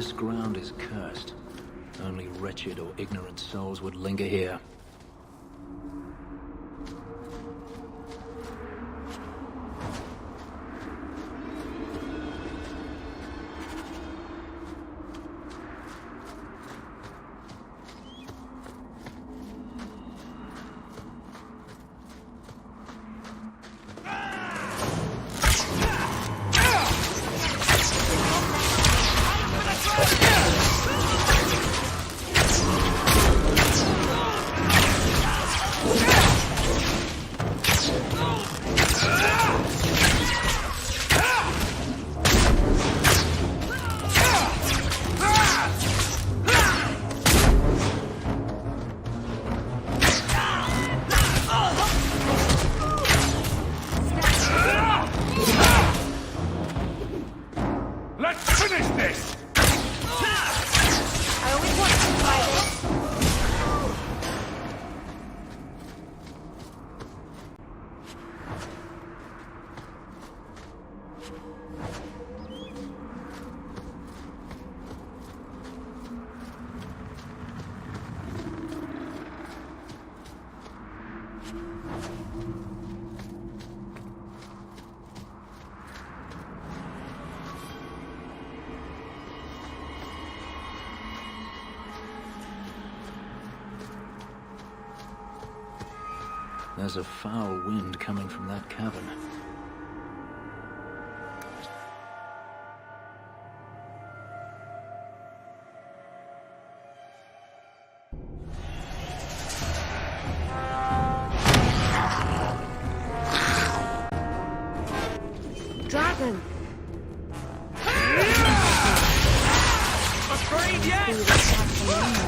This ground is cursed. Only wretched or ignorant souls would linger here. There's a foul wind coming from that cavern. Dragon! Afraid yet?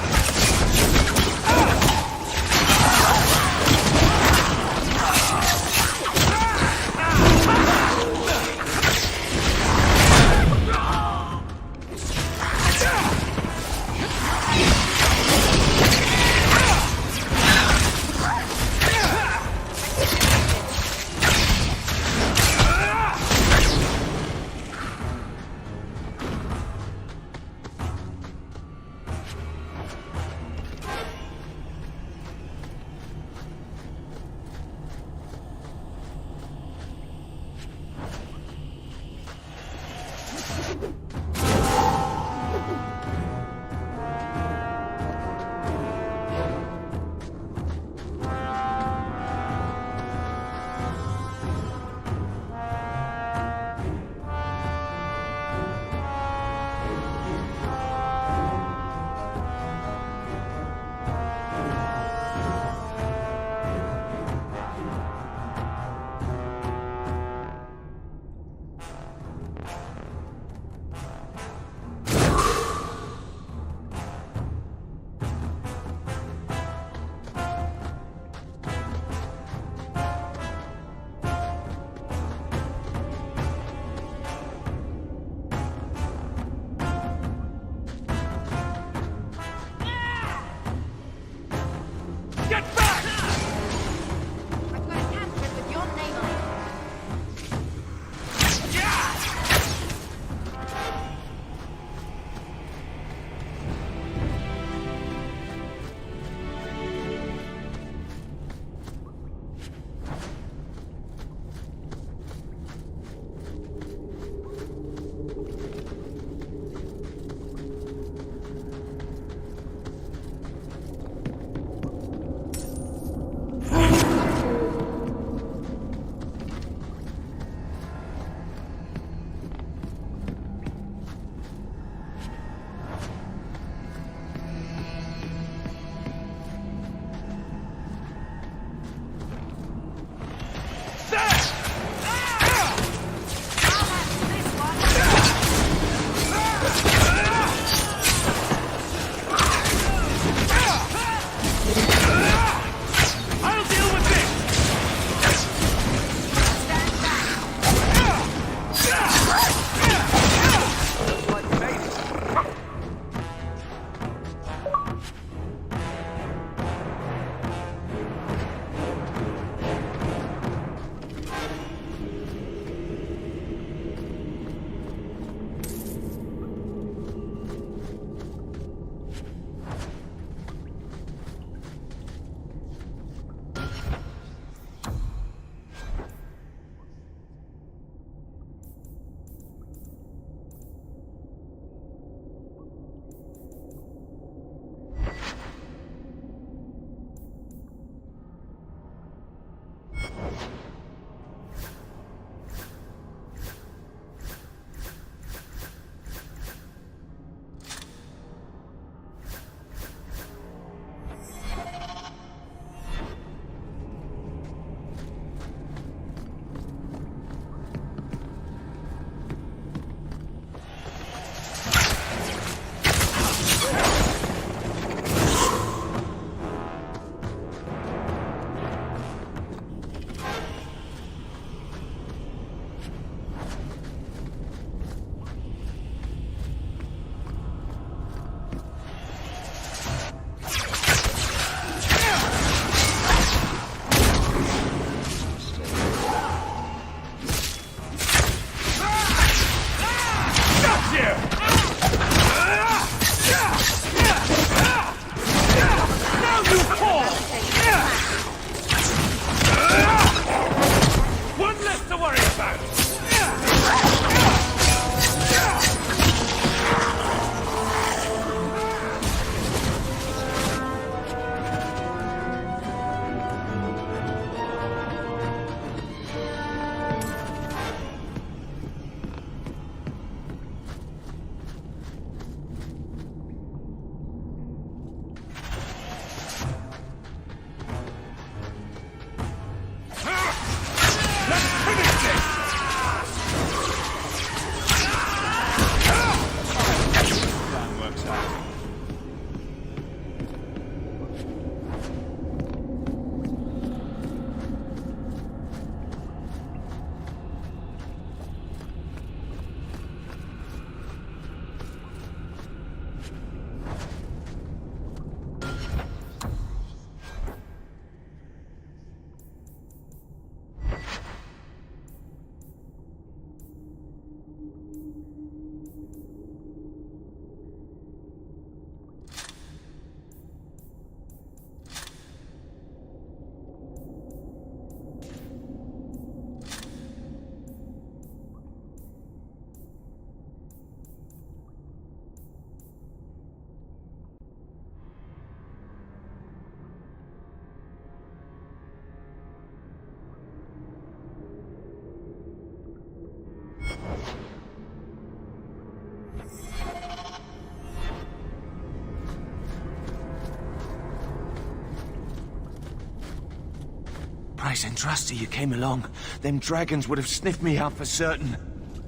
Praise Andraste you came along. Them dragons would have sniffed me out for certain.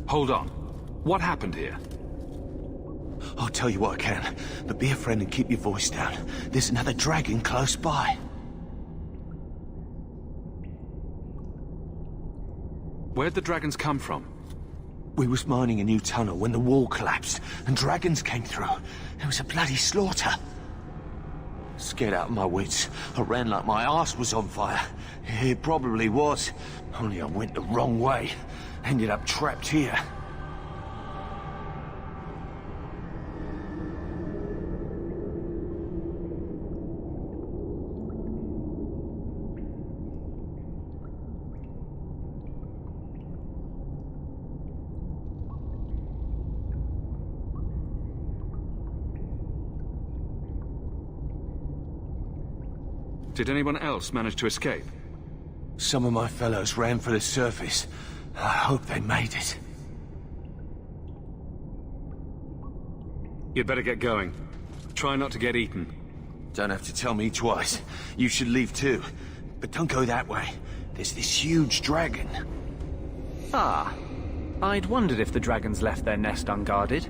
Hold on. What happened here? I'll tell you what I can, but be a friend and keep your voice down. There's another dragon close by. Where'd the dragons come from? We was mining a new tunnel when the wall collapsed, and dragons came through. It was a bloody slaughter. Scared out of my wits, I ran like my arse was on fire. It probably was, only I went the wrong way. Ended up trapped here. Did anyone else manage to escape? Some of my fellows ran for the surface. I hope they made it. You'd better get going. Try not to get eaten. Don't have to tell me twice. You should leave too. But don't go that way. There's this huge dragon. Ah. I'd wondered if the dragons left their nest unguarded.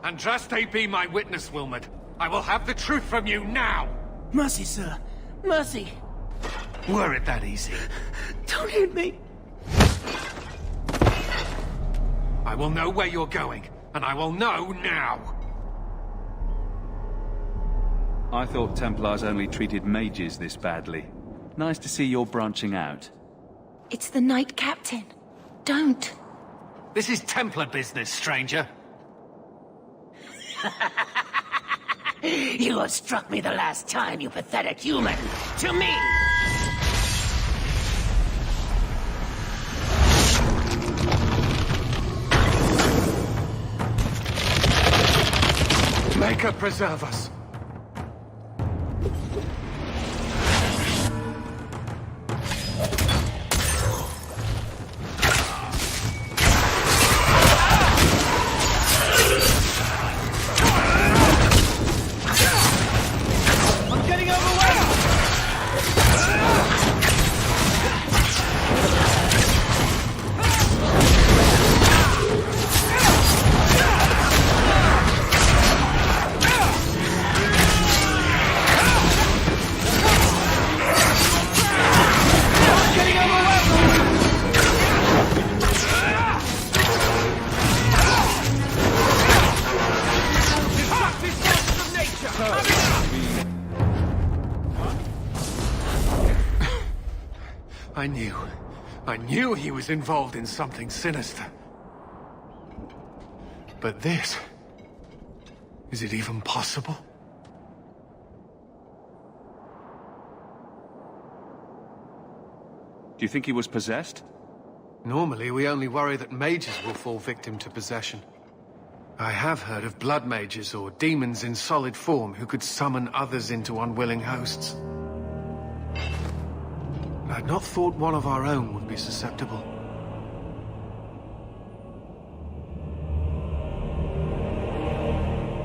Andraste be my witness, Wilmot. I will have the truth from you now! Mercy, sir. Mercy. Were it that easy? Don't hit me. I will know where you're going, and I will know now! I thought Templars only treated mages this badly. Nice to see you're branching out. It's the Knight Captain. Don't. This is Templar business, stranger. You have struck me the last time, you pathetic human. To me! Maker preserve us! I knew he was involved in something sinister. But this... is it even possible? Do you think he was possessed? Normally, we only worry that mages will fall victim to possession. I have heard of blood mages or demons in solid form who could summon others into unwilling hosts. I'd not thought one of our own would be susceptible.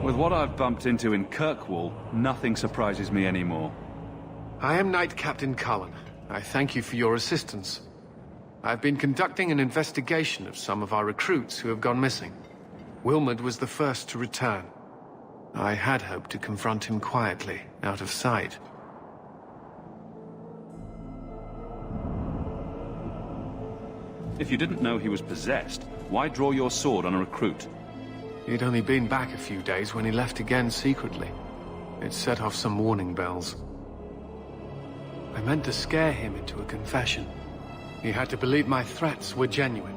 With what I've bumped into in Kirkwall, nothing surprises me anymore. I am Knight Captain Cullen. I thank you for your assistance. I've been conducting an investigation of some of our recruits who have gone missing. Wilmot was the first to return. I had hoped to confront him quietly, out of sight. If you didn't know he was possessed, why draw your sword on a recruit? He'd only been back a few days when he left again secretly. It set off some warning bells. I meant to scare him into a confession. He had to believe my threats were genuine.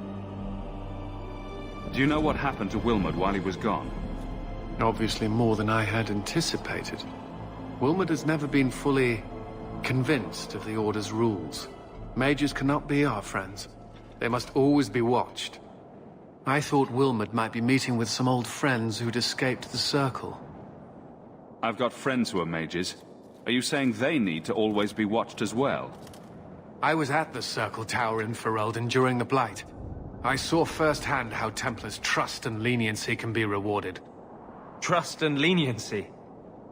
Do you know what happened to Wilmot while he was gone? Obviously more than I had anticipated. Wilmot has never been fully convinced of the Order's rules. Mages cannot be our friends. They must always be watched. I thought Wilmot might be meeting with some old friends who'd escaped the Circle. I've got friends who are mages. Are you saying they need to always be watched as well? I was at the Circle Tower in Ferelden during the Blight. I saw firsthand how Templars' trust and leniency can be rewarded. Trust and leniency?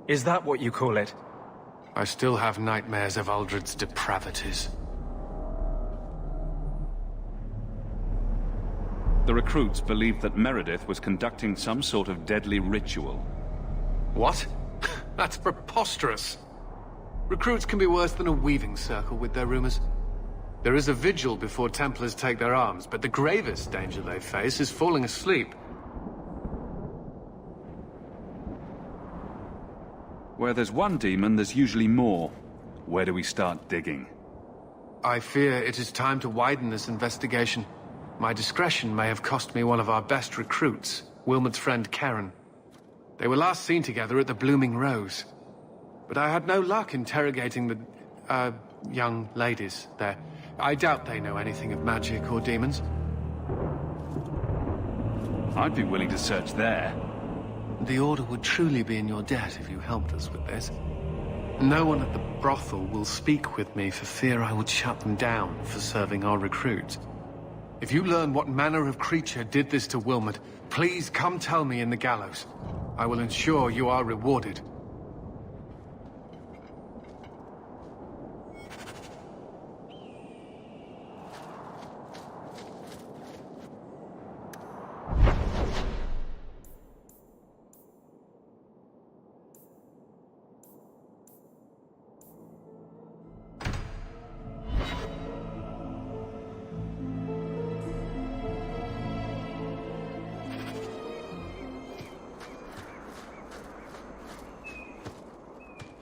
Is that what you call it? I still have nightmares of Uldred's depravities. The recruits believed that Meredith was conducting some sort of deadly ritual. What? That's preposterous. Recruits can be worse than a weaving circle with their rumors. There is a vigil before Templars take their arms, but the gravest danger they face is falling asleep. Where there's one demon, there's usually more. Where do we start digging? I fear it is time to widen this investigation. My discretion may have cost me one of our best recruits, Wilmot's friend Karen. They were last seen together at the Blooming Rose. But I had no luck interrogating the, young ladies there. I doubt they know anything of magic or demons. I'd be willing to search there. The Order would truly be in your debt if you helped us with this. No one at the brothel will speak with me for fear I would shut them down for serving our recruits. If you learn what manner of creature did this to Wilmot, please come tell me in the gallows. I will ensure you are rewarded.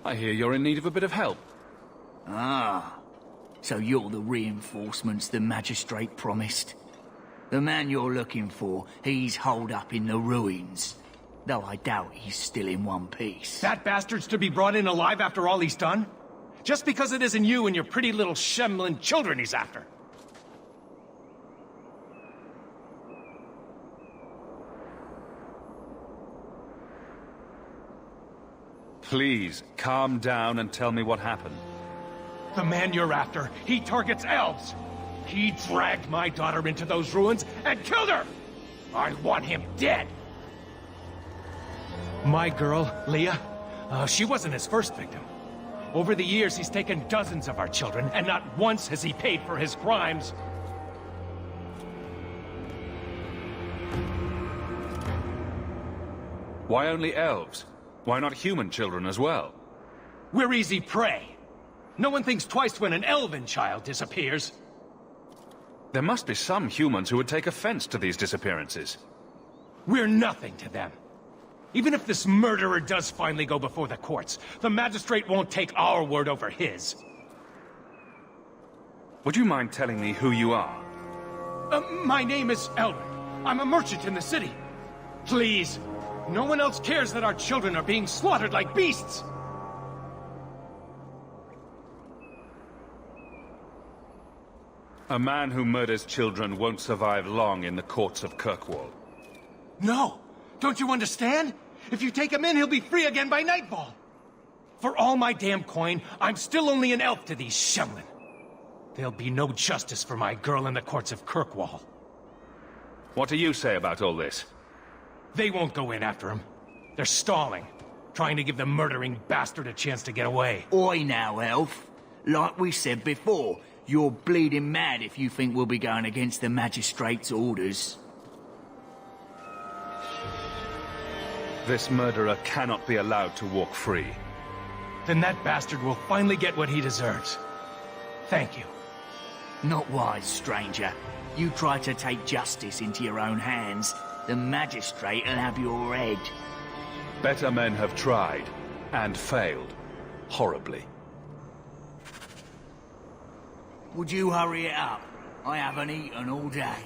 I hear you're in need of a bit of help. Ah, so you're the reinforcements the magistrate promised. The man you're looking for, he's holed up in the ruins. Though I doubt he's still in one piece. That bastard's to be brought in alive after all he's done? Just because it isn't you and your pretty little Shemlin children he's after. Please, calm down and tell me what happened. The man you're after, he targets elves. He dragged my daughter into those ruins and killed her! I want him dead! My girl, Leah, she wasn't his first victim. Over the years, he's taken dozens of our children, and not once has he paid for his crimes. Why only elves? Why not human children as well? We're easy prey. No one thinks twice when an elven child disappears. There must be some humans who would take offense to these disappearances. We're nothing to them. Even if this murderer does finally go before the courts, the magistrate won't take our word over his. Would you mind telling me who you are? My name is Elrin. I'm a merchant in the city. Please, no one else cares that our children are being slaughtered like beasts. A man who murders children won't survive long in the courts of Kirkwall. No! Don't you understand? If you take him in, he'll be free again by nightfall. For all my damn coin, I'm still only an elf to these Shemlin. There'll be no justice for my girl in the courts of Kirkwall. What do you say about all this? They won't go in after him. They're stalling, trying to give the murdering bastard a chance to get away. Oi now, elf. Like we said before, you're bleeding mad if you think we'll be going against the magistrate's orders. This murderer cannot be allowed to walk free. Then that bastard will finally get what he deserves. Thank you. Not wise, stranger. You try to take justice into your own hands, the magistrate will have your head. Better men have tried, and failed. Horribly. Would you hurry it up? I haven't eaten all day.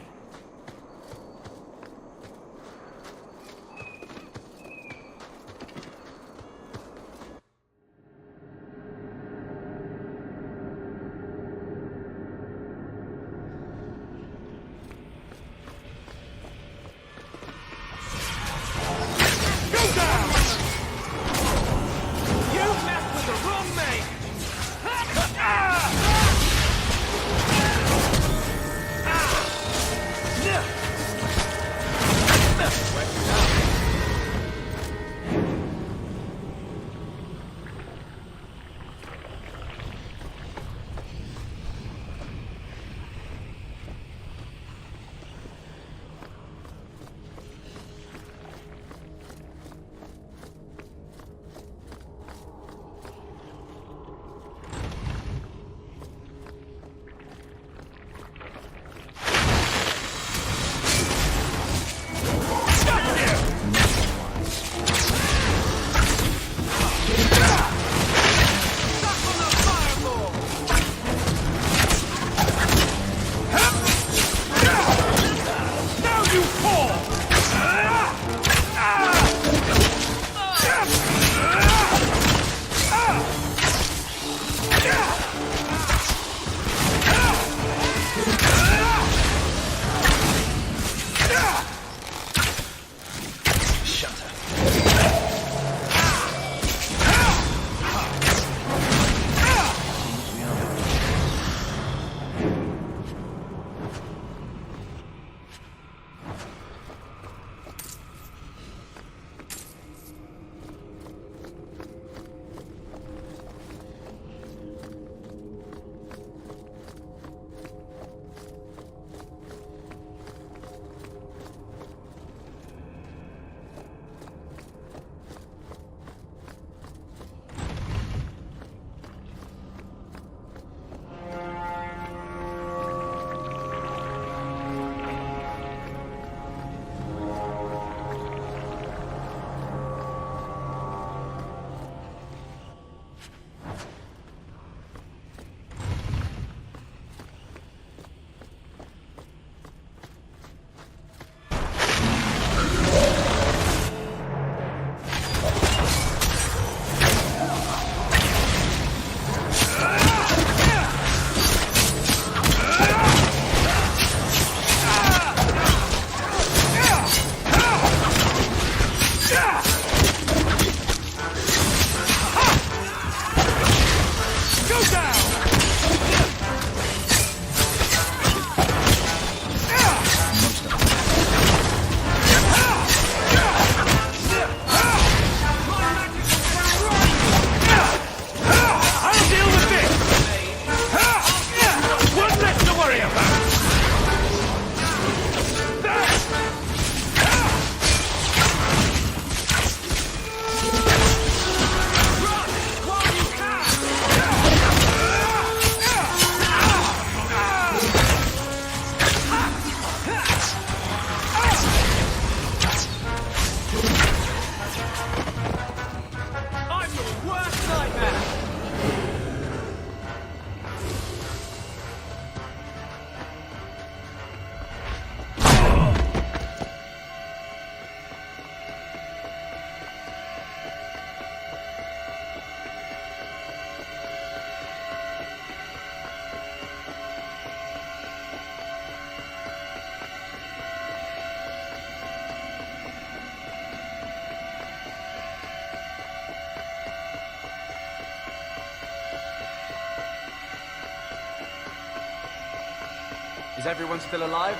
Is everyone still alive?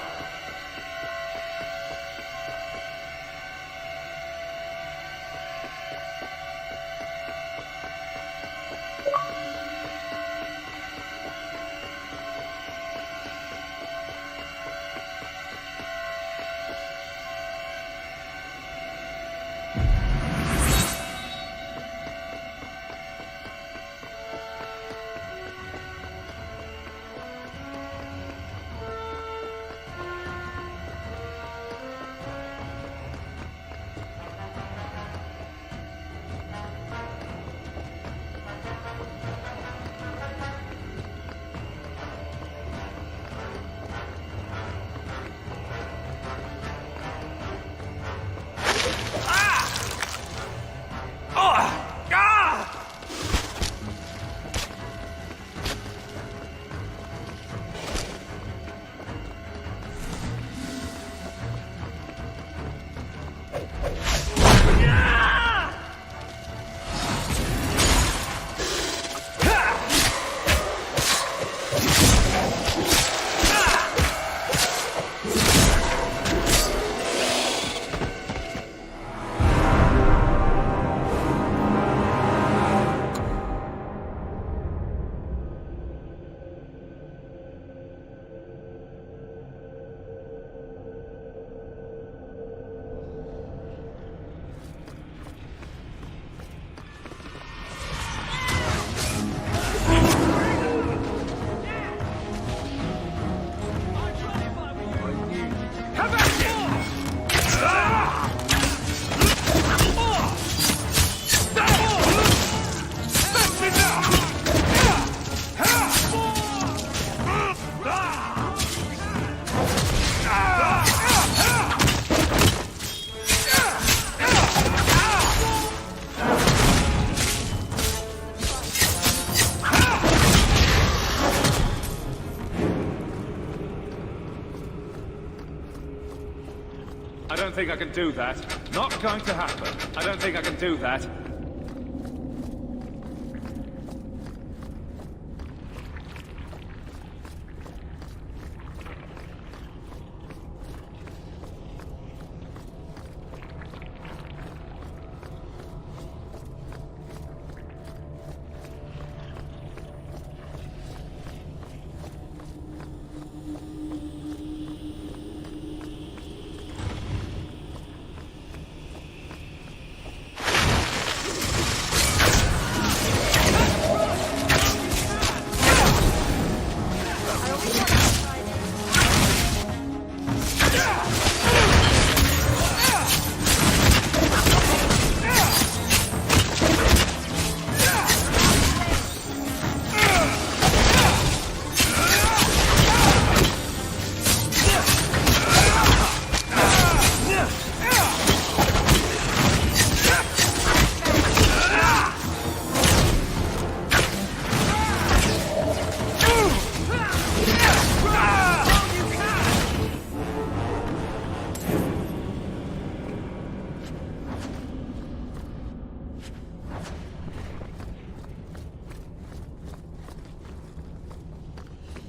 I don't think I can do that. Not going to happen. I don't think I can do that.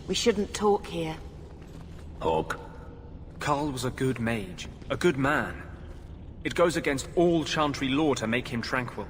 We shouldn't talk here. Hawk? Carl was a good mage, a good man. It goes against all Chantry law to make him tranquil.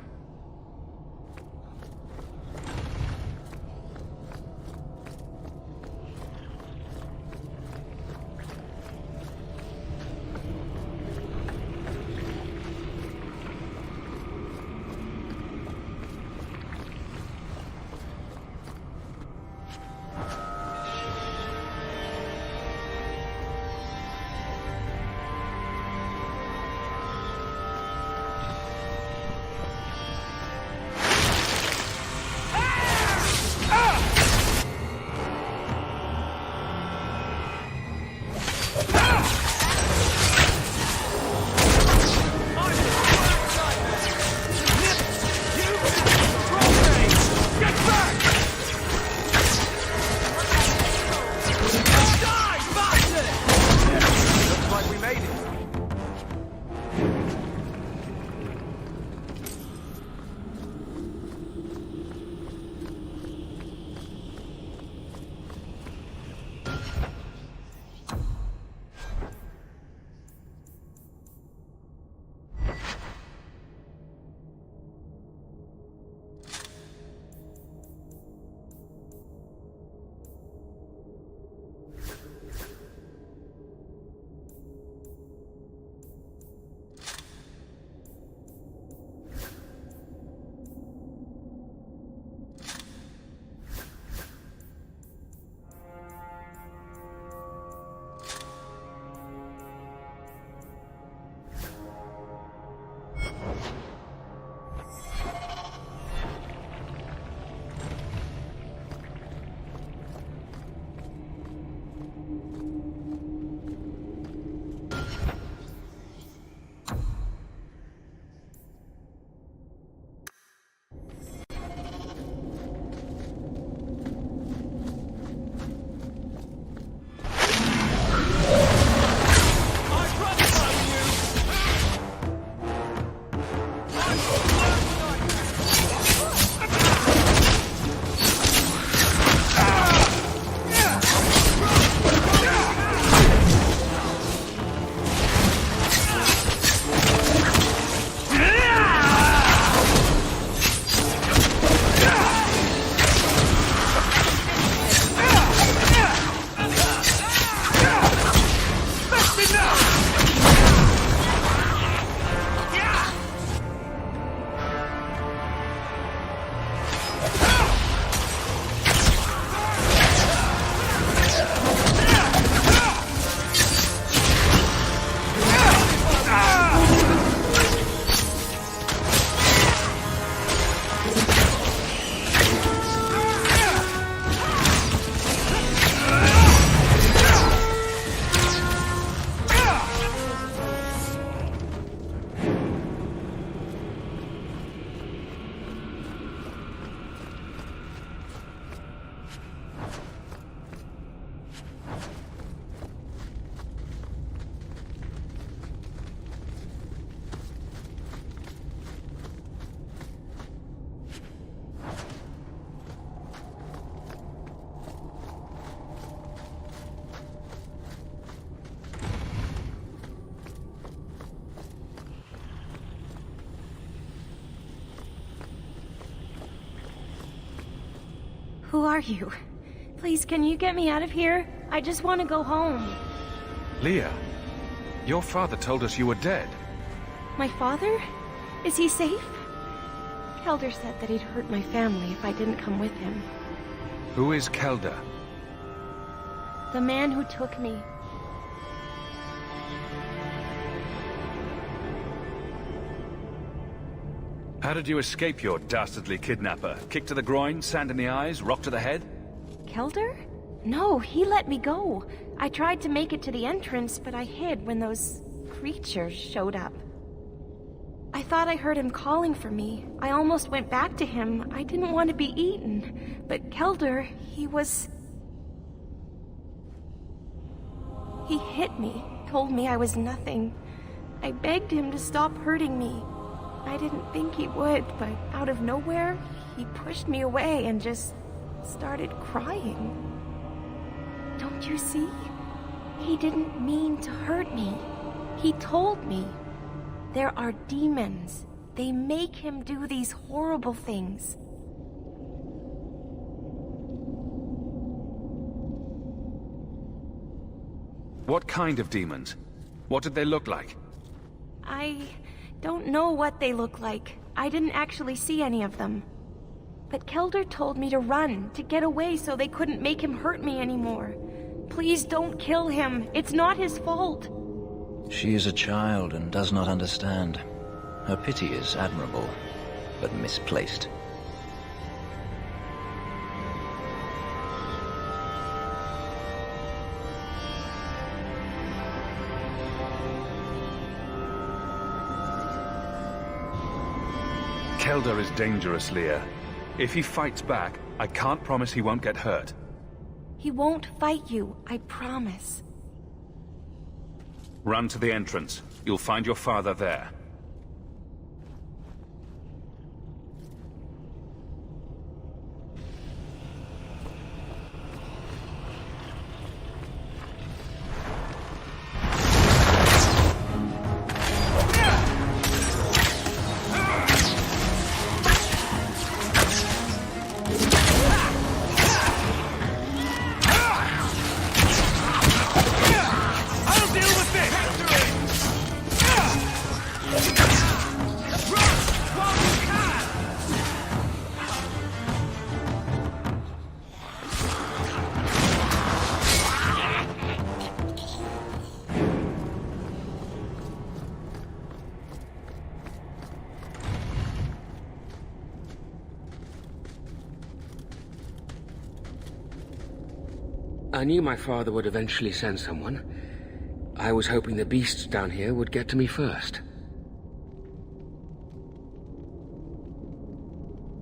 Who are you? Please, can you get me out of here? I just want to go home. Leah, your father told us you were dead. My father? Is he safe? Kelder said that he'd hurt my family if I didn't come with him. Who is Kelder? The man who took me. How did you escape your dastardly kidnapper? Kick to the groin, sand in the eyes, rock to the head? Kelder? No, he let me go. I tried to make it to the entrance, but I hid when those creatures showed up. I thought I heard him calling for me. I almost went back to him. I didn't want to be eaten. But Kelder, he hit me, told me I was nothing. I begged him to stop hurting me. I didn't think he would, but out of nowhere, he pushed me away and just started crying. Don't you see? He didn't mean to hurt me. He told me. There are demons. They make him do these horrible things. What kind of demons? What did they look like? I don't know what they look like. I didn't actually see any of them. But Kelder told me to run, to get away so they couldn't make him hurt me anymore. Please don't kill him. It's not his fault. She is a child and does not understand. Her pity is admirable, but misplaced. Kelder is dangerous, Leah. If he fights back, I can't promise he won't get hurt. He won't fight you, I promise. Run to the entrance. You'll find your father there. I knew my father would eventually send someone. I was hoping the beasts down here would get to me first.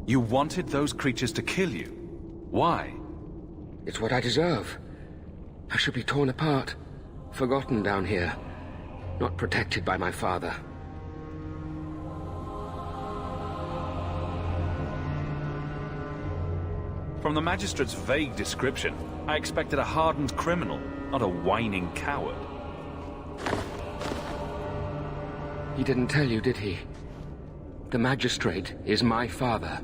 You wanted those creatures to kill you? Why? It's what I deserve. I should be torn apart, forgotten down here, not protected by my father. From the Magistrate's vague description, I expected a hardened criminal, not a whining coward. He didn't tell you, did he? The Magistrate is my father.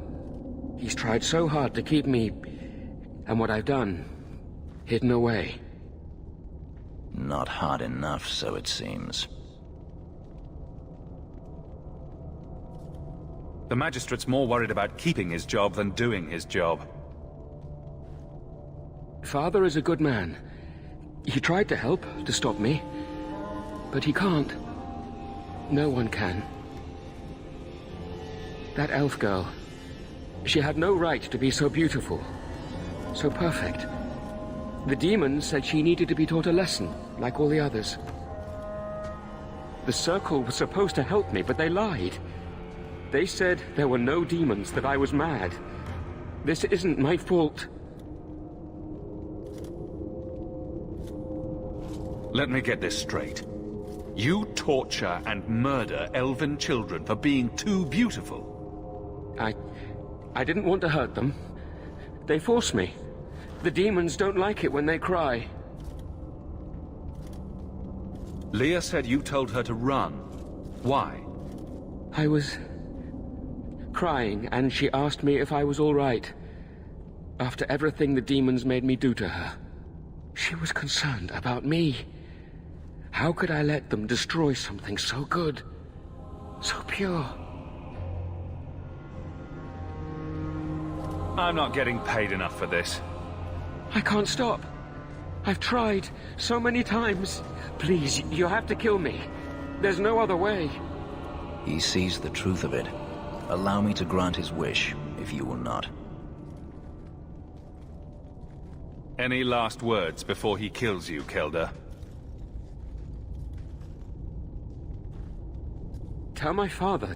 He's tried so hard to keep me, and what I've done, hidden away. Not hard enough, so it seems. The Magistrate's more worried about keeping his job than doing his job. Father is a good man. He tried to help, to stop me. But he can't. No one can. That elf girl, she had no right to be so beautiful, so perfect. The demons said she needed to be taught a lesson, like all the others. The Circle was supposed to help me, but they lied. They said there were no demons, that I was mad. This isn't my fault. Let me get this straight. You torture and murder elven children for being too beautiful. I didn't want to hurt them. They forced me. The demons don't like it when they cry. Leah said you told her to run. Why? I was crying, and she asked me if I was all right. After everything the demons made me do to her, she was concerned about me. How could I let them destroy something so good, so pure? I'm not getting paid enough for this. I can't stop. I've tried so many times. Please, you have to kill me. There's no other way. He sees the truth of it. Allow me to grant his wish, if you will not. Any last words before he kills you, Kelda? Tell my father.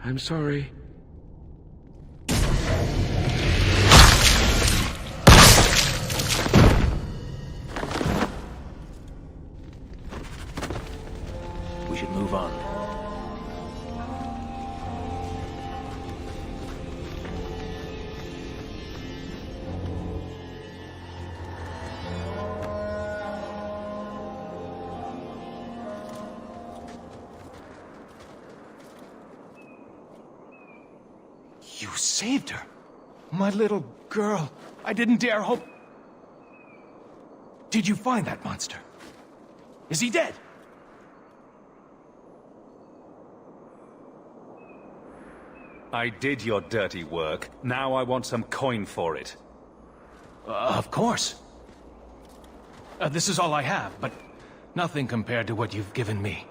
I'm sorry. We should move on. You saved her. My little girl. I didn't dare hope... Did you find that monster? Is he dead? I did your dirty work. Now I want some coin for it. Of course. This is all I have, but nothing compared to what you've given me.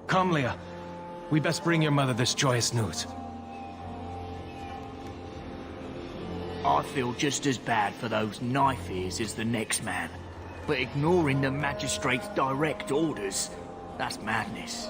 Come, Leah. We best bring your mother this joyous news. I feel just as bad for those knife ears as the next man. But ignoring the magistrate's direct orders, that's madness.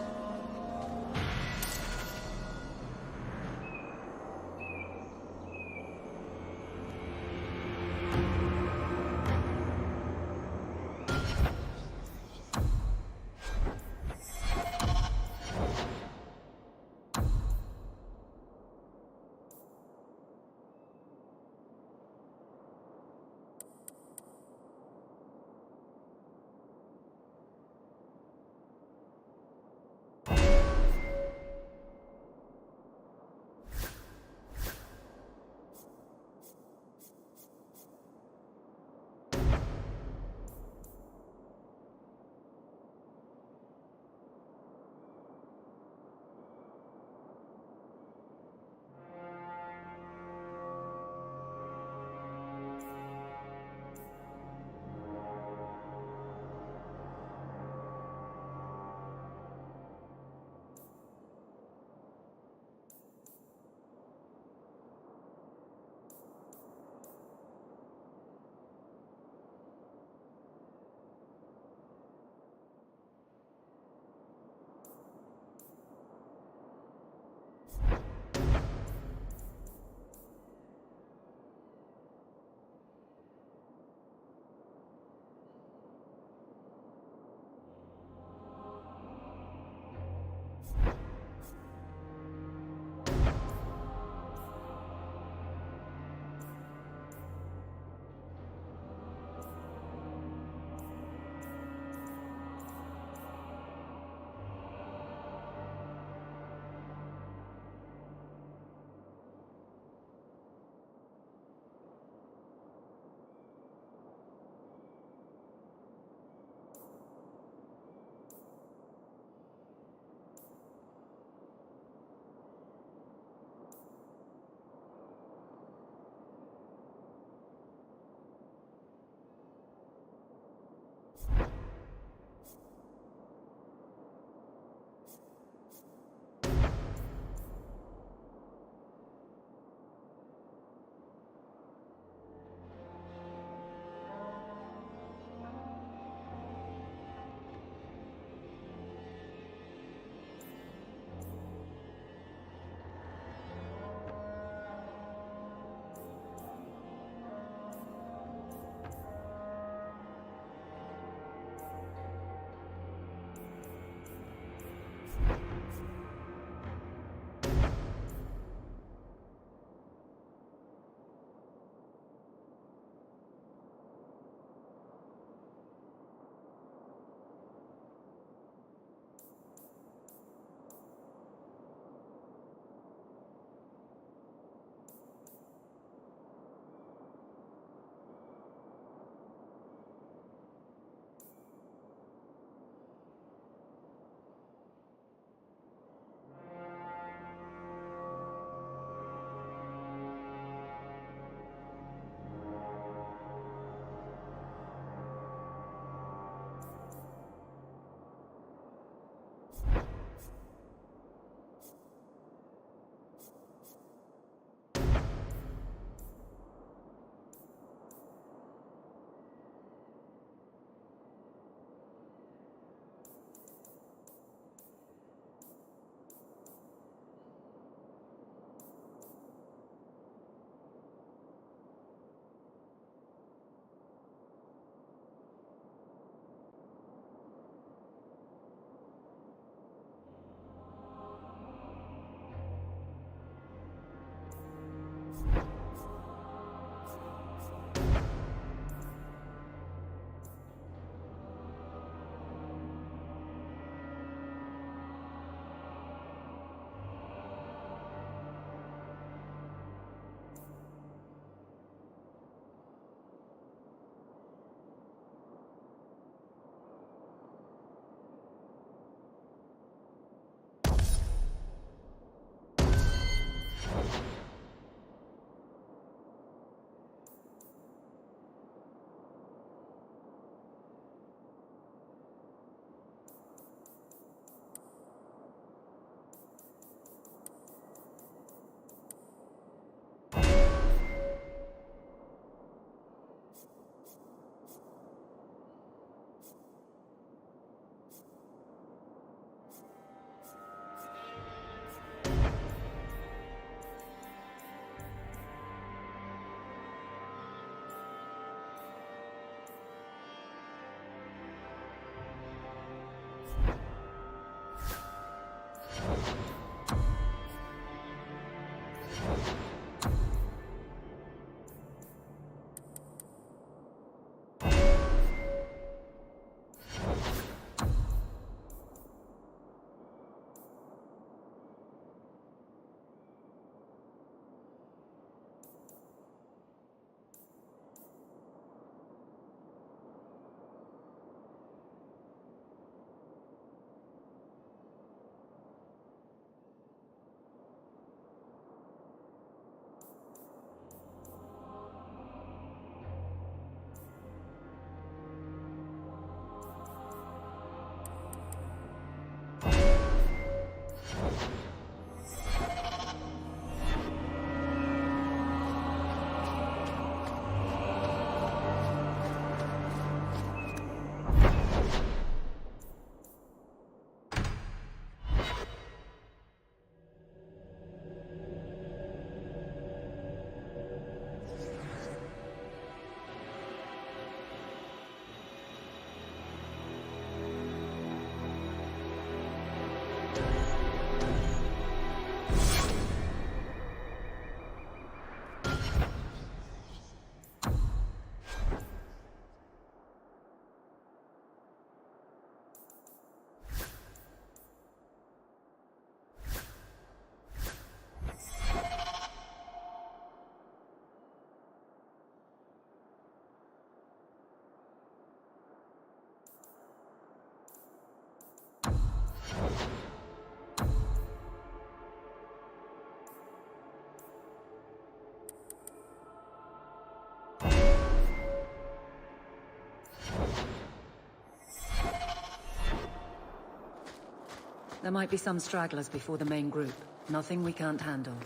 There might be some stragglers before the main group. Nothing we can't handle.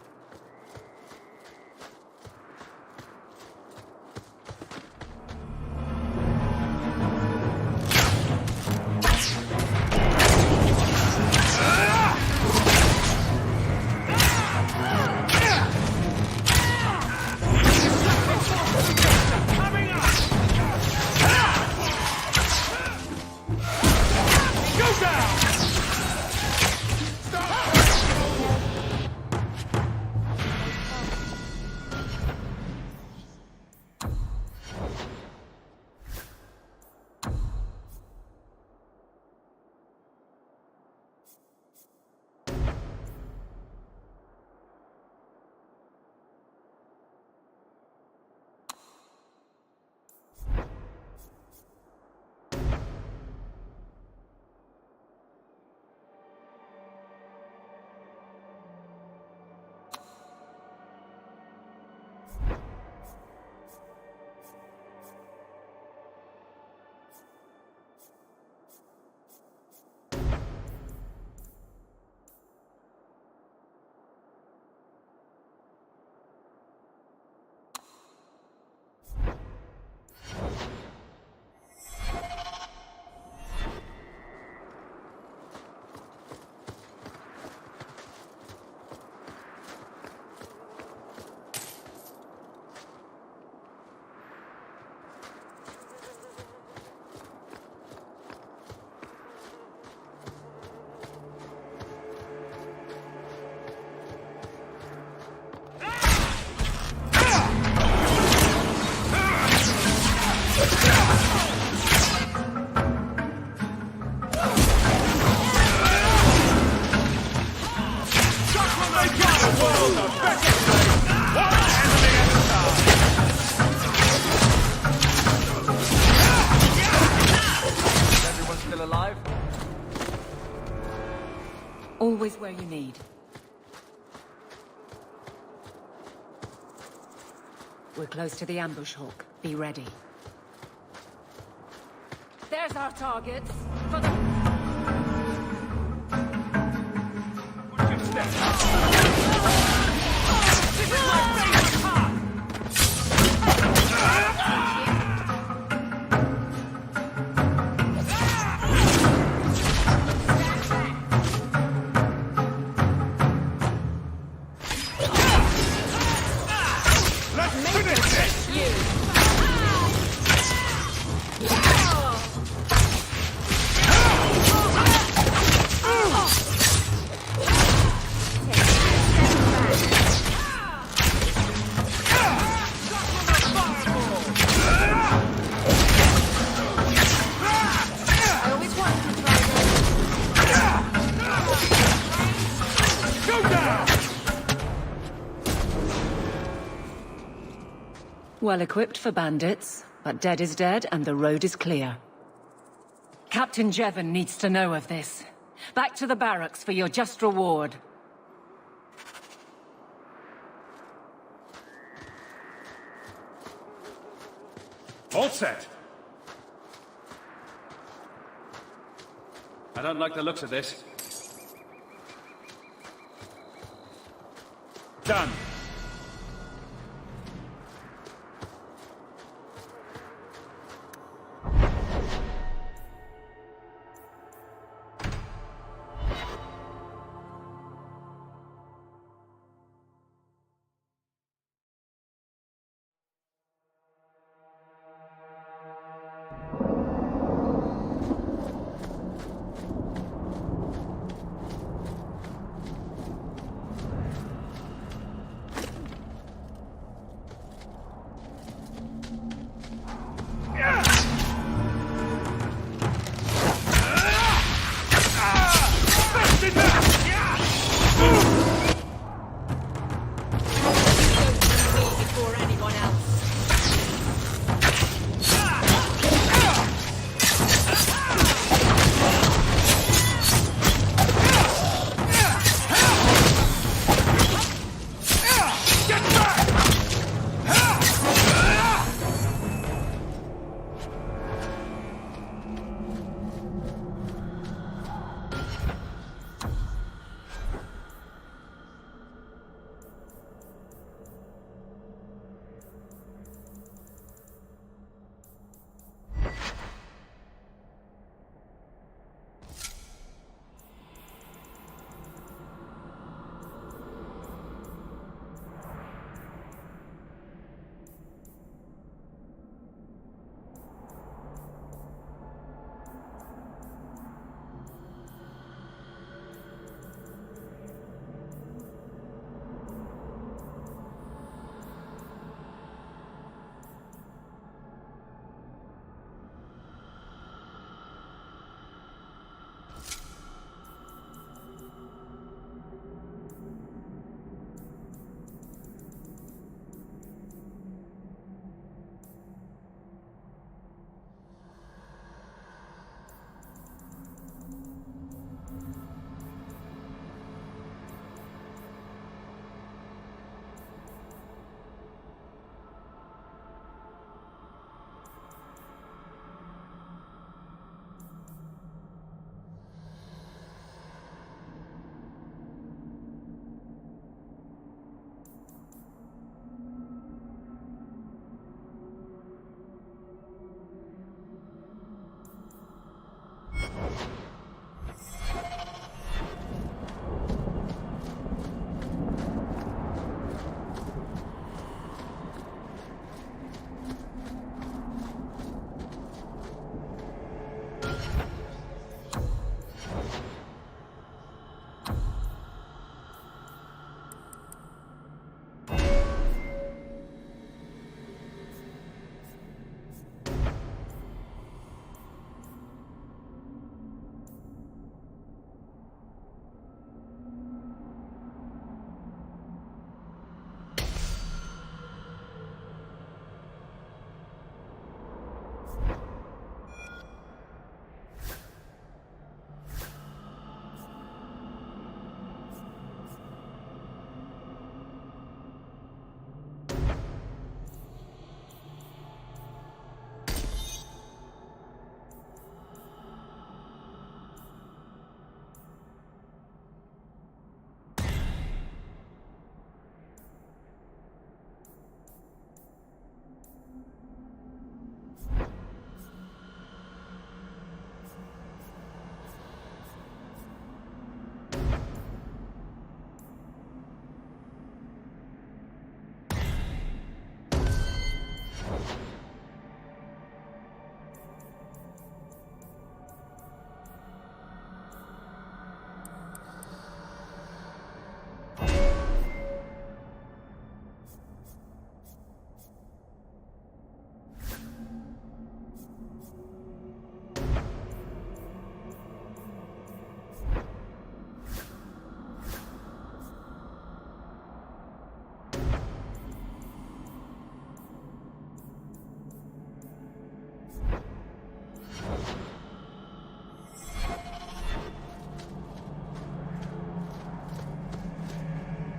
Always where you need. We're close to the ambush, Hawk. Be ready. There's our targets. For the... Well equipped for bandits, but dead is dead and the road is clear. Captain Jevon needs to know of this. Back to the barracks for your just reward. All set. I don't like the looks of this. Done.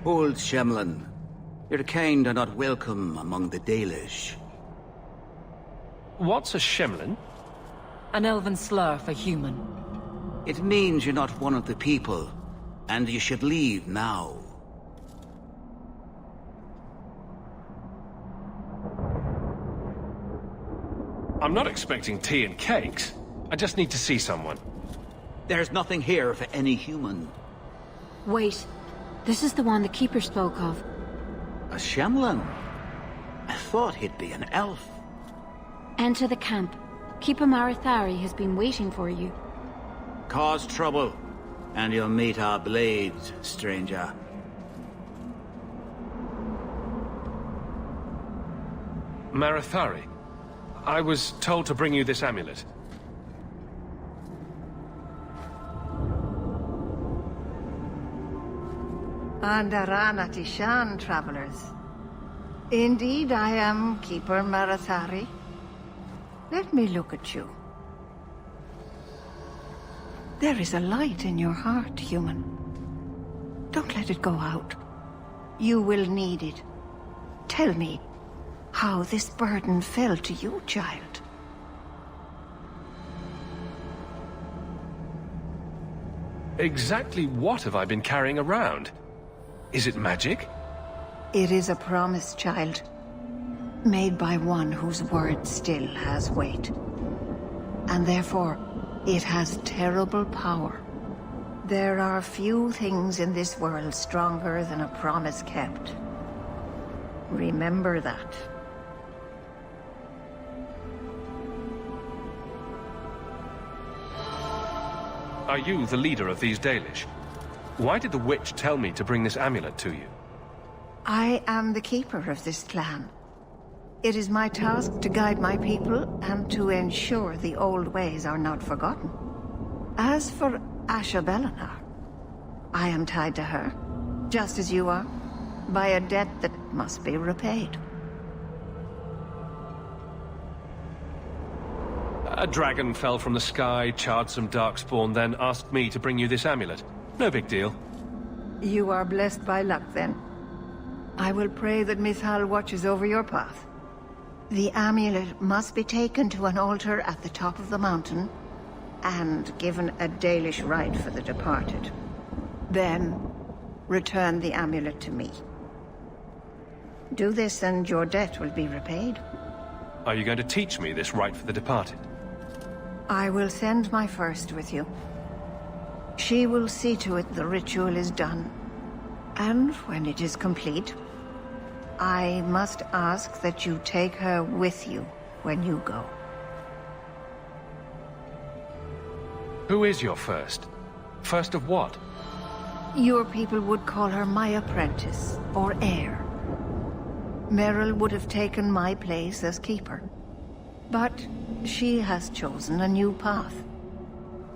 Hold, Shemlin. Your kind are not welcome among the Dalish. What's a Shemlin? An elven slur for human. It means you're not one of the people, and you should leave now. I'm not expecting tea and cakes. I just need to see someone. There's nothing here for any human. Wait. This is the one the Keeper spoke of. A Shemlin? I thought he'd be an elf. Enter the camp. Keeper Marathari has been waiting for you. Cause trouble, and you'll meet our blades, stranger. Marathari, I was told to bring you this amulet. Andarana Tishan, travelers. Indeed, I am Keeper Marathari. Let me look at you. There is a light in your heart, human. Don't let it go out. You will need it. Tell me how this burden fell to you, child. Exactly what have I been carrying around? Is it magic? It is a promise, child. Made by one whose word still has weight. And therefore, it has terrible power. There are few things in this world stronger than a promise kept. Remember that. Are you the leader of these Dalish? Why did the witch tell me to bring this amulet to you? I am the keeper of this clan. It is my task to guide my people and to ensure the old ways are not forgotten. As for Asha Bellinar, I am tied to her, just as you are, by a debt that must be repaid. A dragon fell from the sky, charred some darkspawn, then asked me to bring you this amulet. No big deal. You are blessed by luck, then. I will pray that Mithal watches over your path. The amulet must be taken to an altar at the top of the mountain, and given a Dalish rite for the departed. Then, return the amulet to me. Do this and your debt will be repaid. Are you going to teach me this rite for the departed? I will send my first with you. She will see to it the ritual is done. And when it is complete, I must ask that you take her with you when you go. Who is your first? First of what? Your people would call her my apprentice, or heir. Merrill would have taken my place as keeper. But she has chosen a new path.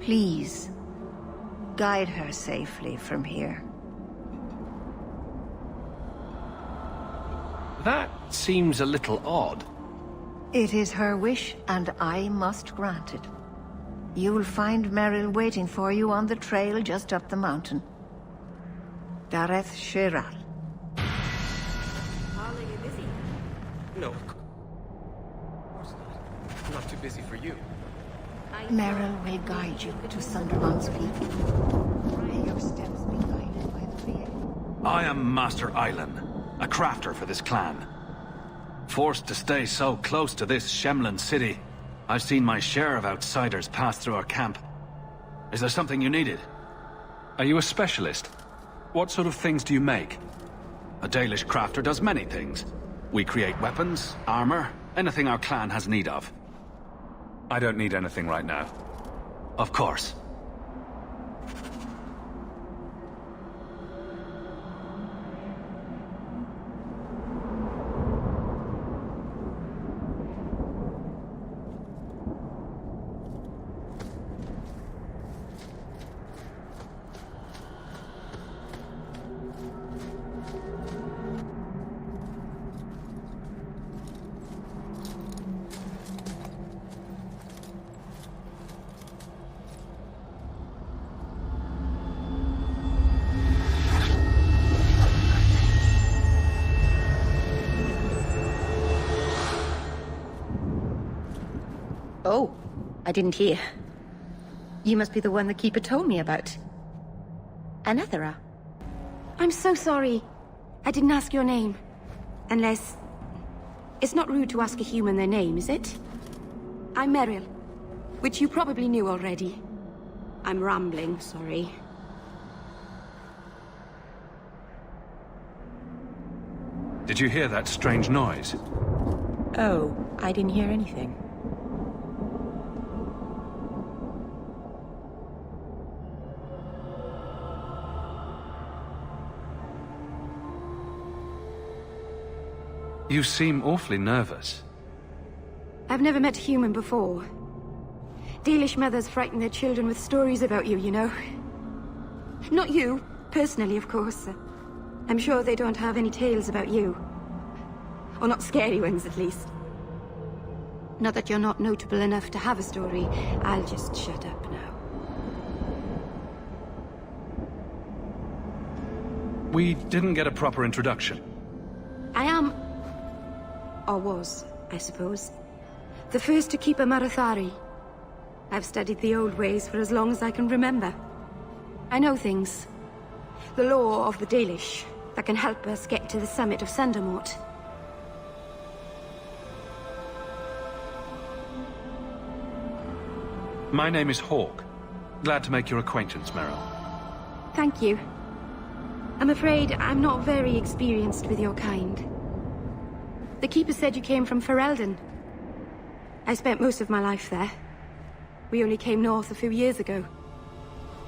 Please, guide her safely from here. That seems a little odd. It is her wish, and I must grant it. You will find Merrill waiting for you on the trail just up the mountain. Dareth Shiral. Harley, you busy? No, of course not. I'm not too busy for you. Merrill will guide you to Sunderland's Peak. May your steps be guided by the veil. I am Master Islan, a crafter for this clan. Forced to stay so close to this Shemlin city, I've seen my share of outsiders pass through our camp. Is there something you needed? Are you a specialist? What sort of things do you make? A Dalish crafter does many things. We create weapons, armor, anything our clan has need of. I don't need anything right now. Of course. Oh, I didn't hear. You must be the one the Keeper told me about. Anethera. I'm so sorry. I didn't ask your name. Unless... It's not rude to ask a human their name, is it? I'm Meryl, which you probably knew already. I'm rambling, sorry. Did you hear that strange noise? Oh, I didn't hear anything. You seem awfully nervous. I've never met a human before. Dalish mothers frighten their children with stories about you, you know. Not you, personally, of course. I'm sure they don't have any tales about you. Or not scary ones, at least. Not that you're not notable enough to have a story. I'll just shut up now. We didn't get a proper introduction. I am... or was, I suppose. The first to keep a Marathari. I've studied the old ways for as long as I can remember. I know things. The law of the Dalish that can help us get to the summit of Sundermort. My name is Hawke. Glad to make your acquaintance, Meryl. Thank you. I'm afraid I'm not very experienced with your kind. The Keeper said you came from Ferelden. I spent most of my life there. We only came north a few years ago.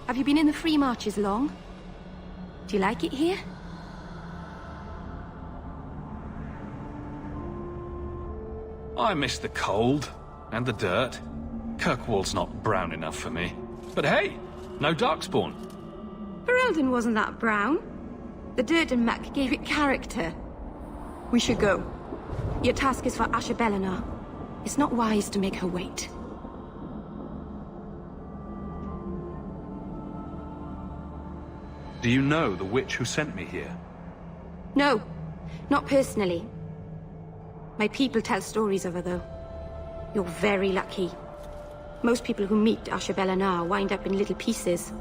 Have you been in the Free Marches long? Do you like it here? I miss the cold and the dirt. Kirkwall's not brown enough for me. But hey, no Darkspawn. Ferelden wasn't that brown. The dirt and muck gave it character. We should go. Your task is for Asher Bellinar. It's not wise to make her wait. Do you know the witch who sent me here? No, not personally. My people tell stories of her, though. You're very lucky. Most people who meet Asher Bellinar wind up in little pieces,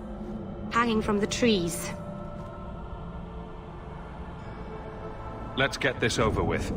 hanging from the trees. Let's get this over with.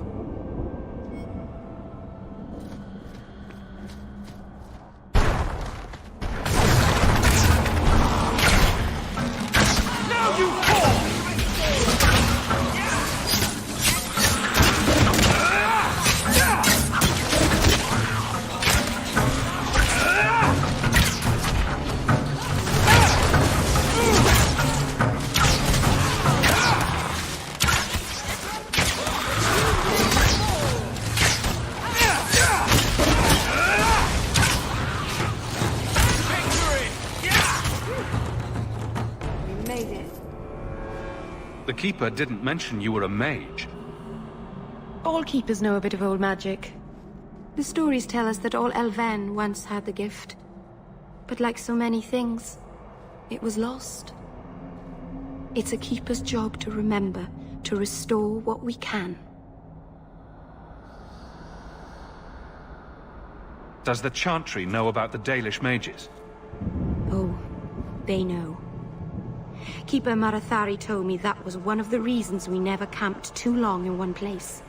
The Keeper didn't mention you were a mage. All Keepers know a bit of old magic. The stories tell us that all Elven once had the gift. But like so many things, it was lost. It's a Keeper's job to remember, to restore what we can. Does the Chantry know about the Dalish mages? Oh, they know. Keeper Marathari told me that was one of the reasons we never camped too long in one place.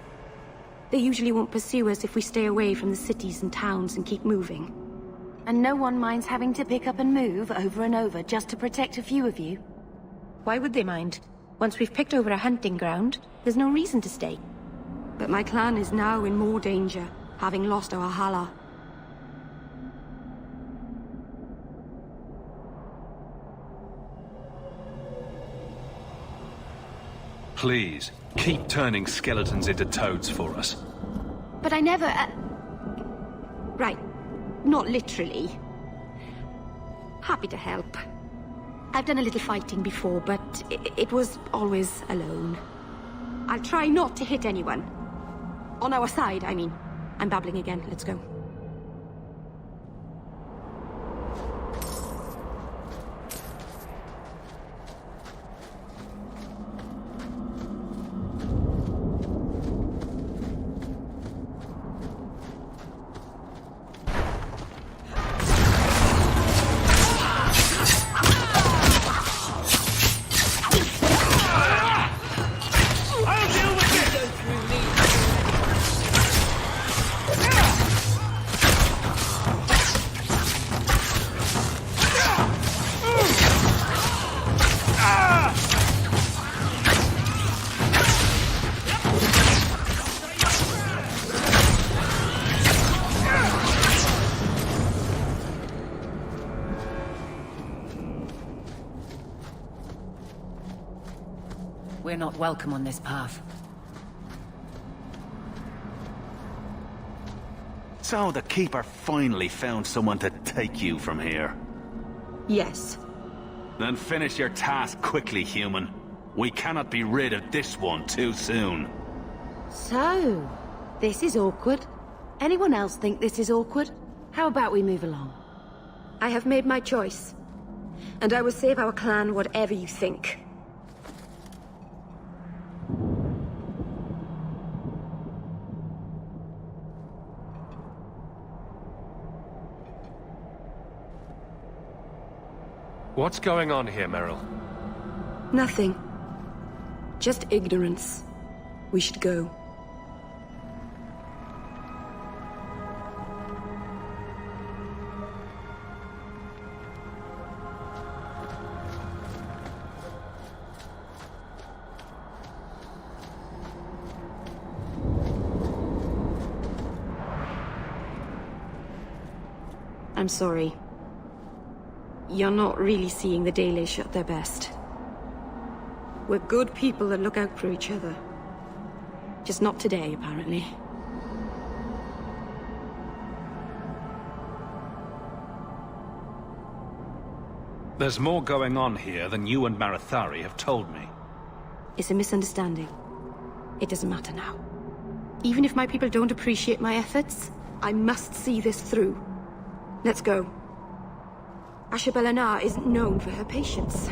They usually won't pursue us if we stay away from the cities and towns and keep moving. And no one minds having to pick up and move over and over just to protect a few of you. Why would they mind? Once we've picked over a hunting ground, there's no reason to stay. But my clan is now in more danger, having lost our Hala. Please, keep turning skeletons into toads for us. But I never... Right, not literally. Happy to help. I've done a little fighting before, but it was always alone. I'll try not to hit anyone. On our side, I mean. I'm babbling again, let's go. We're not welcome on this path. So the Keeper finally found someone to take you from here. Yes. Then finish your task quickly, human. We cannot be rid of this one too soon. So, this is awkward. Anyone else think this is awkward? How about we move along? I have made my choice. And I will save our clan whatever you think. What's going on here, Meryl? Nothing. Just ignorance. We should go. I'm sorry. You're not really seeing the Dalish at their best. We're good people that look out for each other. Just not today, apparently. There's more going on here than you and Marithari have told me. It's a misunderstanding. It doesn't matter now. Even if my people don't appreciate my efforts, I must see this through. Let's go. Asha Belenar isn't known for her patience.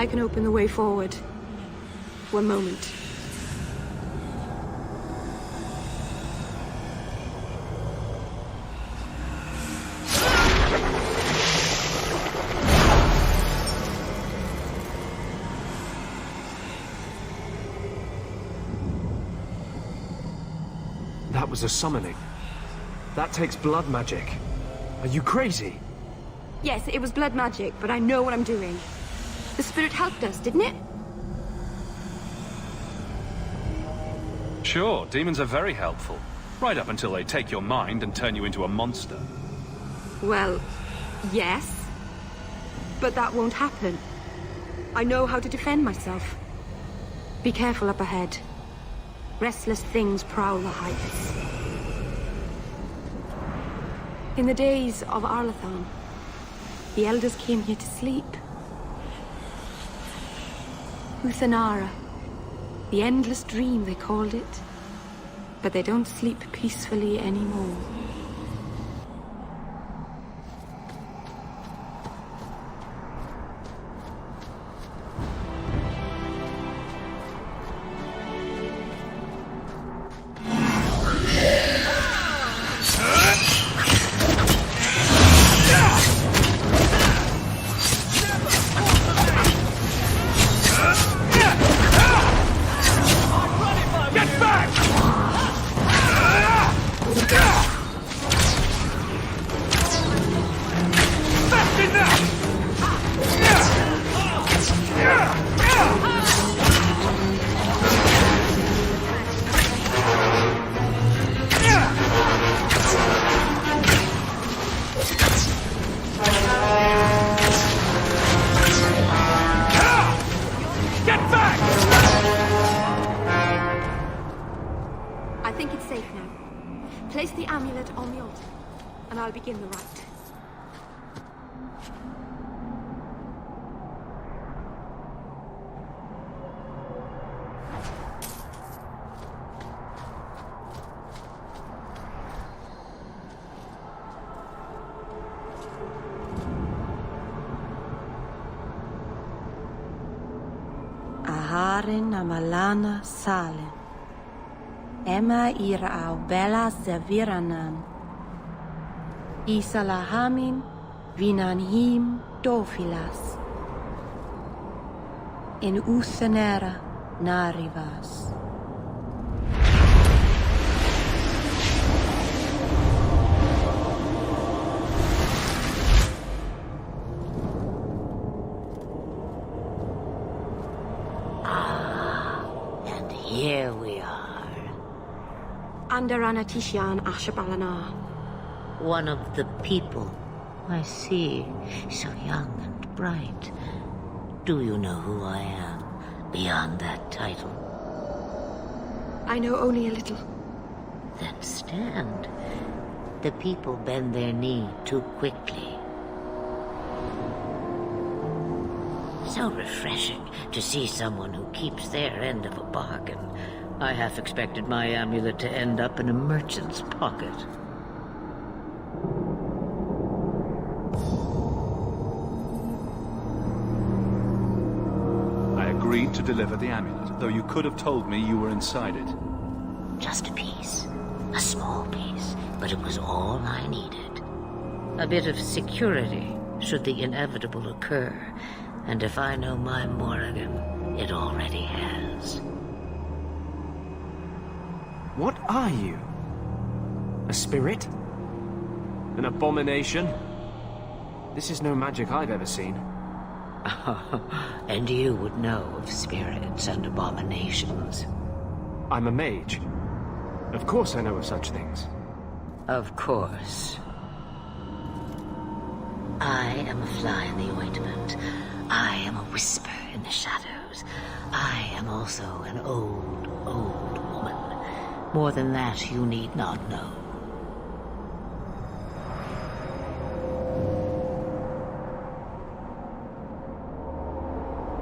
I can open the way forward. One moment. That was a summoning. That takes blood magic. Are you crazy? Yes, it was blood magic, but I know what I'm doing. The spirit helped us, didn't it? Sure, demons are very helpful. Right up until they take your mind and turn you into a monster. Well, yes. But that won't happen. I know how to defend myself. Be careful up ahead. Restless things prowl the heights. In the days of Arlathan, the elders came here to sleep. Uthanara. The endless dream, they called it. But they don't sleep peacefully anymore. Begin the rite. Aharin amalana salen. Emma ira au bella zaviranan. Isalahamin vinanhim dofilas. In Uthanara narivas. And here we are. Under Anatishan Ashabalana. One of the people. I see. So young and bright. Do you know who I am, beyond that title? I know only a little. Then stand. The people bend their knee too quickly. So refreshing to see someone who keeps their end of a bargain. I half expected my amulet to end up in a merchant's pocket. To deliver the amulet, though you could have told me you were inside it. Just a piece. A small piece, but it was all I needed. A bit of security, should the inevitable occur. And if I know my Morrigan, it already has. What are you? A spirit? An abomination? This is no magic I've ever seen. And you would know of spirits and abominations. I'm a mage. Of course I know of such things. Of course. I am a fly in the ointment. I am a whisper in the shadows. I am also an old, old woman. More than that, you need not know.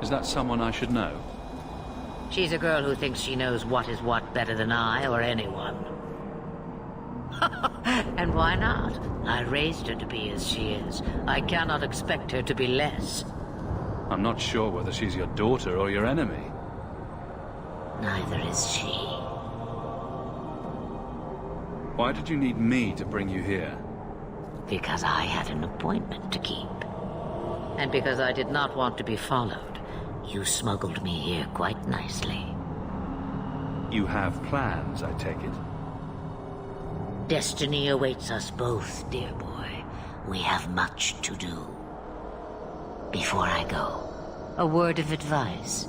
Is that someone I should know? She's a girl who thinks she knows what is what better than I or anyone. And why not? I raised her to be as she is. I cannot expect her to be less. I'm not sure whether she's your daughter or your enemy. Neither is she. Why did you need me to bring you here? Because I had an appointment to keep. And because I did not want to be followed, you smuggled me here quite nicely. You have plans, I take it? Destiny awaits us both, dear boy. We have much to do. Before I go, a word of advice.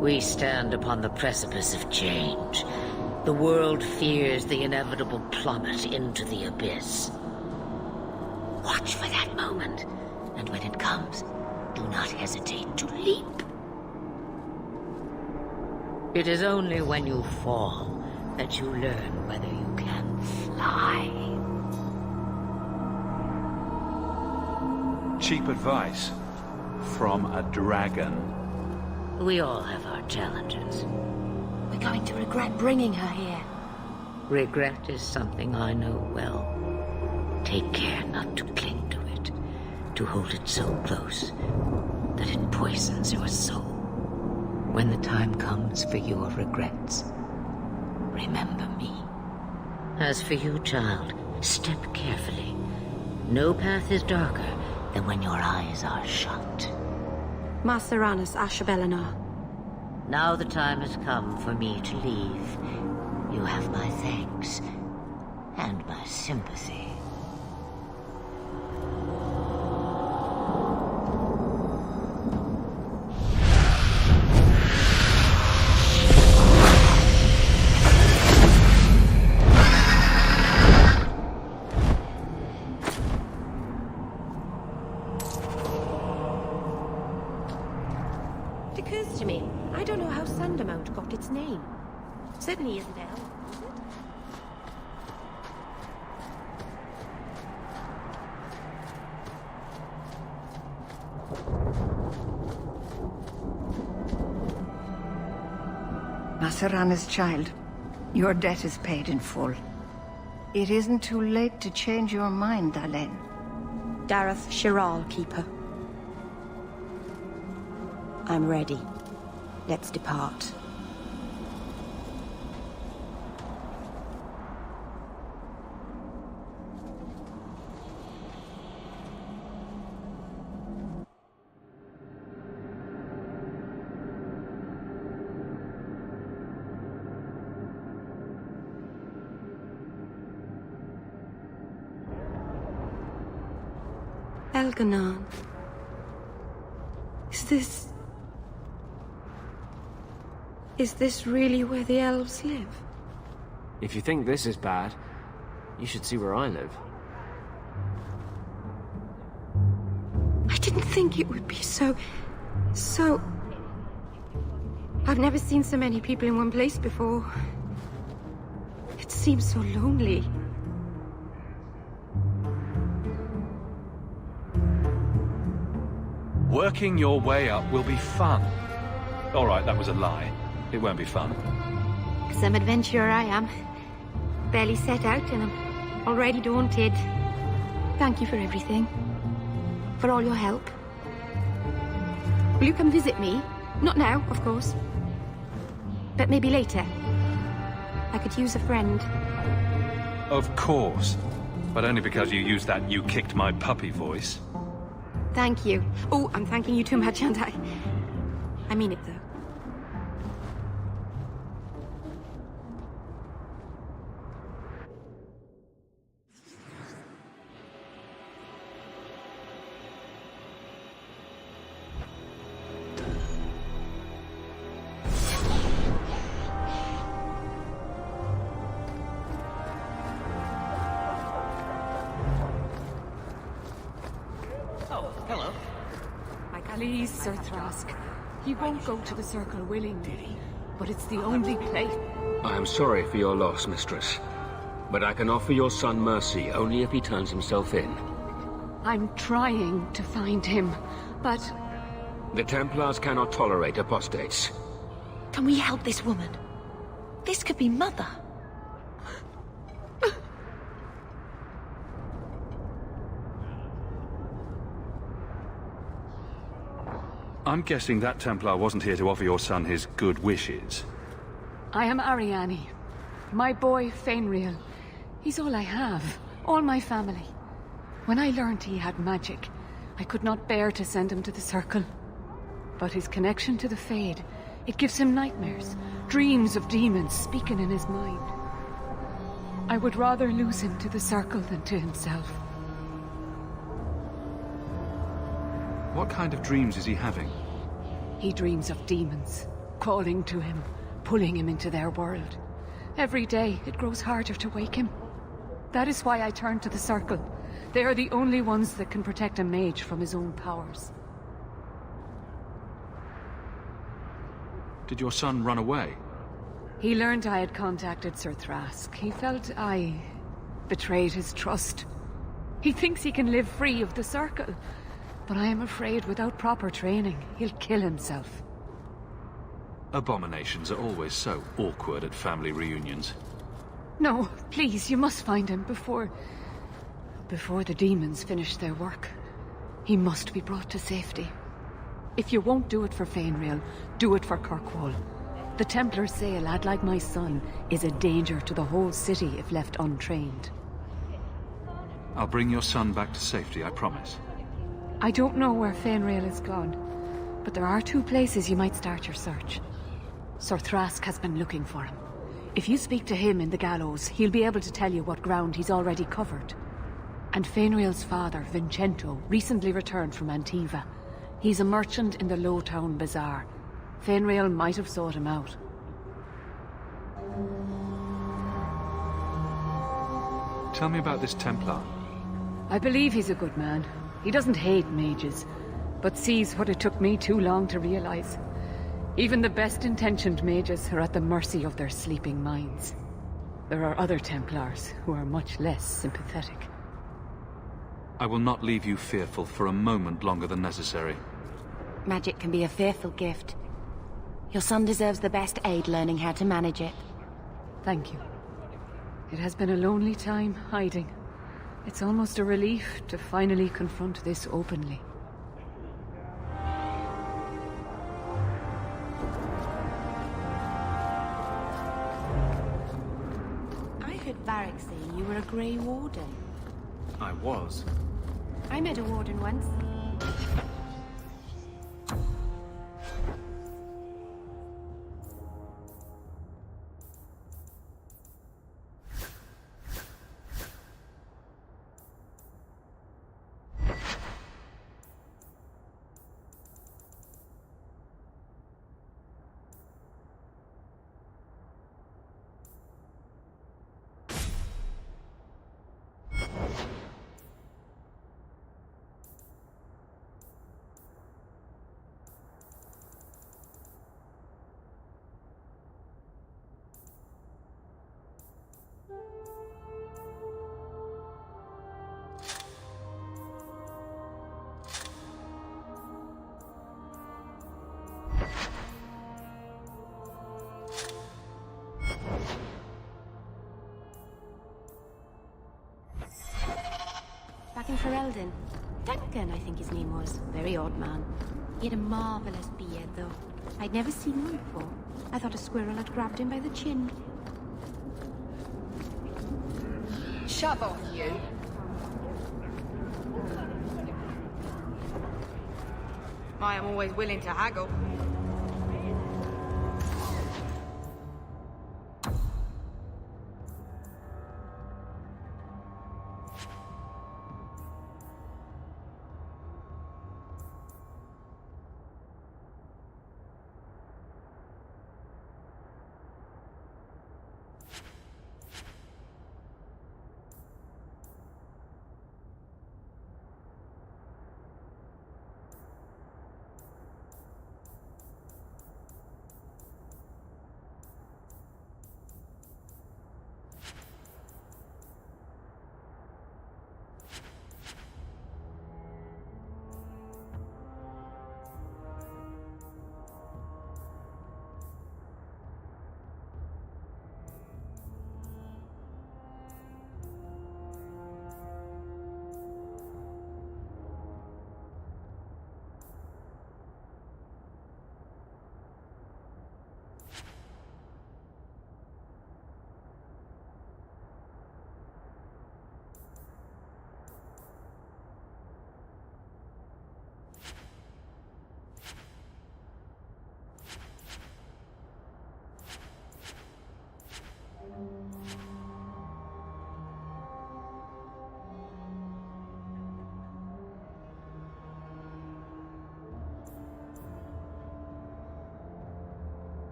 We stand upon the precipice of change. The world fears the inevitable plummet into the abyss. Watch for that moment, and when it comes, do not hesitate to leap. It is only when you fall that you learn whether you can fly. Cheap advice from a dragon. We all have our challenges. We're going to regret bringing her here. Regret is something I know well. Take care not to cling to it, to hold it so close that it poisons your soul. When the time comes for your regrets, remember me. As for you, child, step carefully. No path is darker than when your eyes are shut. Maceranus Ashbelinar. Now the time has come for me to leave. You have my thanks and my sympathy. It occurs to me, I don't know how Sandamount got its name. Certainly isn't El. Maceranus, child, your debt is paid in full. It isn't too late to change your mind, Dalen. Dareth Shiral, Keeper. I'm ready. Let's depart. Elganon. Is this really where the elves live? If you think this is bad, you should see where I live. I didn't think it would be so... I've never seen so many people in one place before. It seems so lonely. Working your way up will be fun. All right, that was a lie. It won't be fun. Some adventurer I am. Barely set out and I'm already daunted. Thank you for everything. For all your help. Will you come visit me? Not now, of course. But maybe later. I could use a friend. Of course. But only because you used that "you kicked my puppy" voice. Thank you. Oh, I'm thanking you too much, aren't I? I mean it, though. Please, Sir Thrask. He won't go to the Circle willingly, but it's the only place... I am sorry for your loss, Mistress. But I can offer your son mercy only if he turns himself in. I'm trying to find him, but... The Templars cannot tolerate apostates. Can we help this woman? This could be Mother. I'm guessing that Templar wasn't here to offer your son his good wishes. I am Ariane. My boy, Fainriel. He's all I have. All my family. When I learned he had magic, I could not bear to send him to the Circle. But his connection to the Fade, it gives him nightmares. Dreams of demons speaking in his mind. I would rather lose him to the Circle than to himself. What kind of dreams is he having? He dreams of demons, calling to him, pulling him into their world. Every day, it grows harder to wake him. That is why I turn to the Circle. They are the only ones that can protect a mage from his own powers. Did your son run away? He learned I had contacted Sir Thrask. He felt I betrayed his trust. He thinks he can live free of the Circle, but I am afraid without proper training, he'll kill himself. Abominations are always so awkward at family reunions. No, please, you must find him before the demons finish their work. He must be brought to safety. If you won't do it for Fainriel, do it for Kirkwall. The Templars say a lad like my son is a danger to the whole city if left untrained. I'll bring your son back to safety, I promise. I don't know where Fainriel is gone, but there are 2 places you might start your search. Sir Thrask has been looking for him. If you speak to him in the gallows, he'll be able to tell you what ground he's already covered. And Fainriel's father, Vincento, recently returned from Antiva. He's a merchant in the Lowtown Bazaar. Fainriel might have sought him out. Tell me about this Templar. I believe he's a good man. He doesn't hate mages, but sees what it took me too long to realize. Even the best-intentioned mages are at the mercy of their sleeping minds. There are other Templars who are much less sympathetic. I will not leave you fearful for a moment longer than necessary. Magic can be a fearful gift. Your son deserves the best aid learning how to manage it. Thank you. It has been a lonely time hiding. It's almost a relief to finally confront this openly. I heard Varric saying you were a Grey Warden. I was. I met a warden once. Back in Ferelden. Duncan, I think his name was. Very odd man. He had a marvelous beard, though. I'd never seen one before. I thought a squirrel had grabbed him by the chin. Shove off, you. I am always willing to haggle.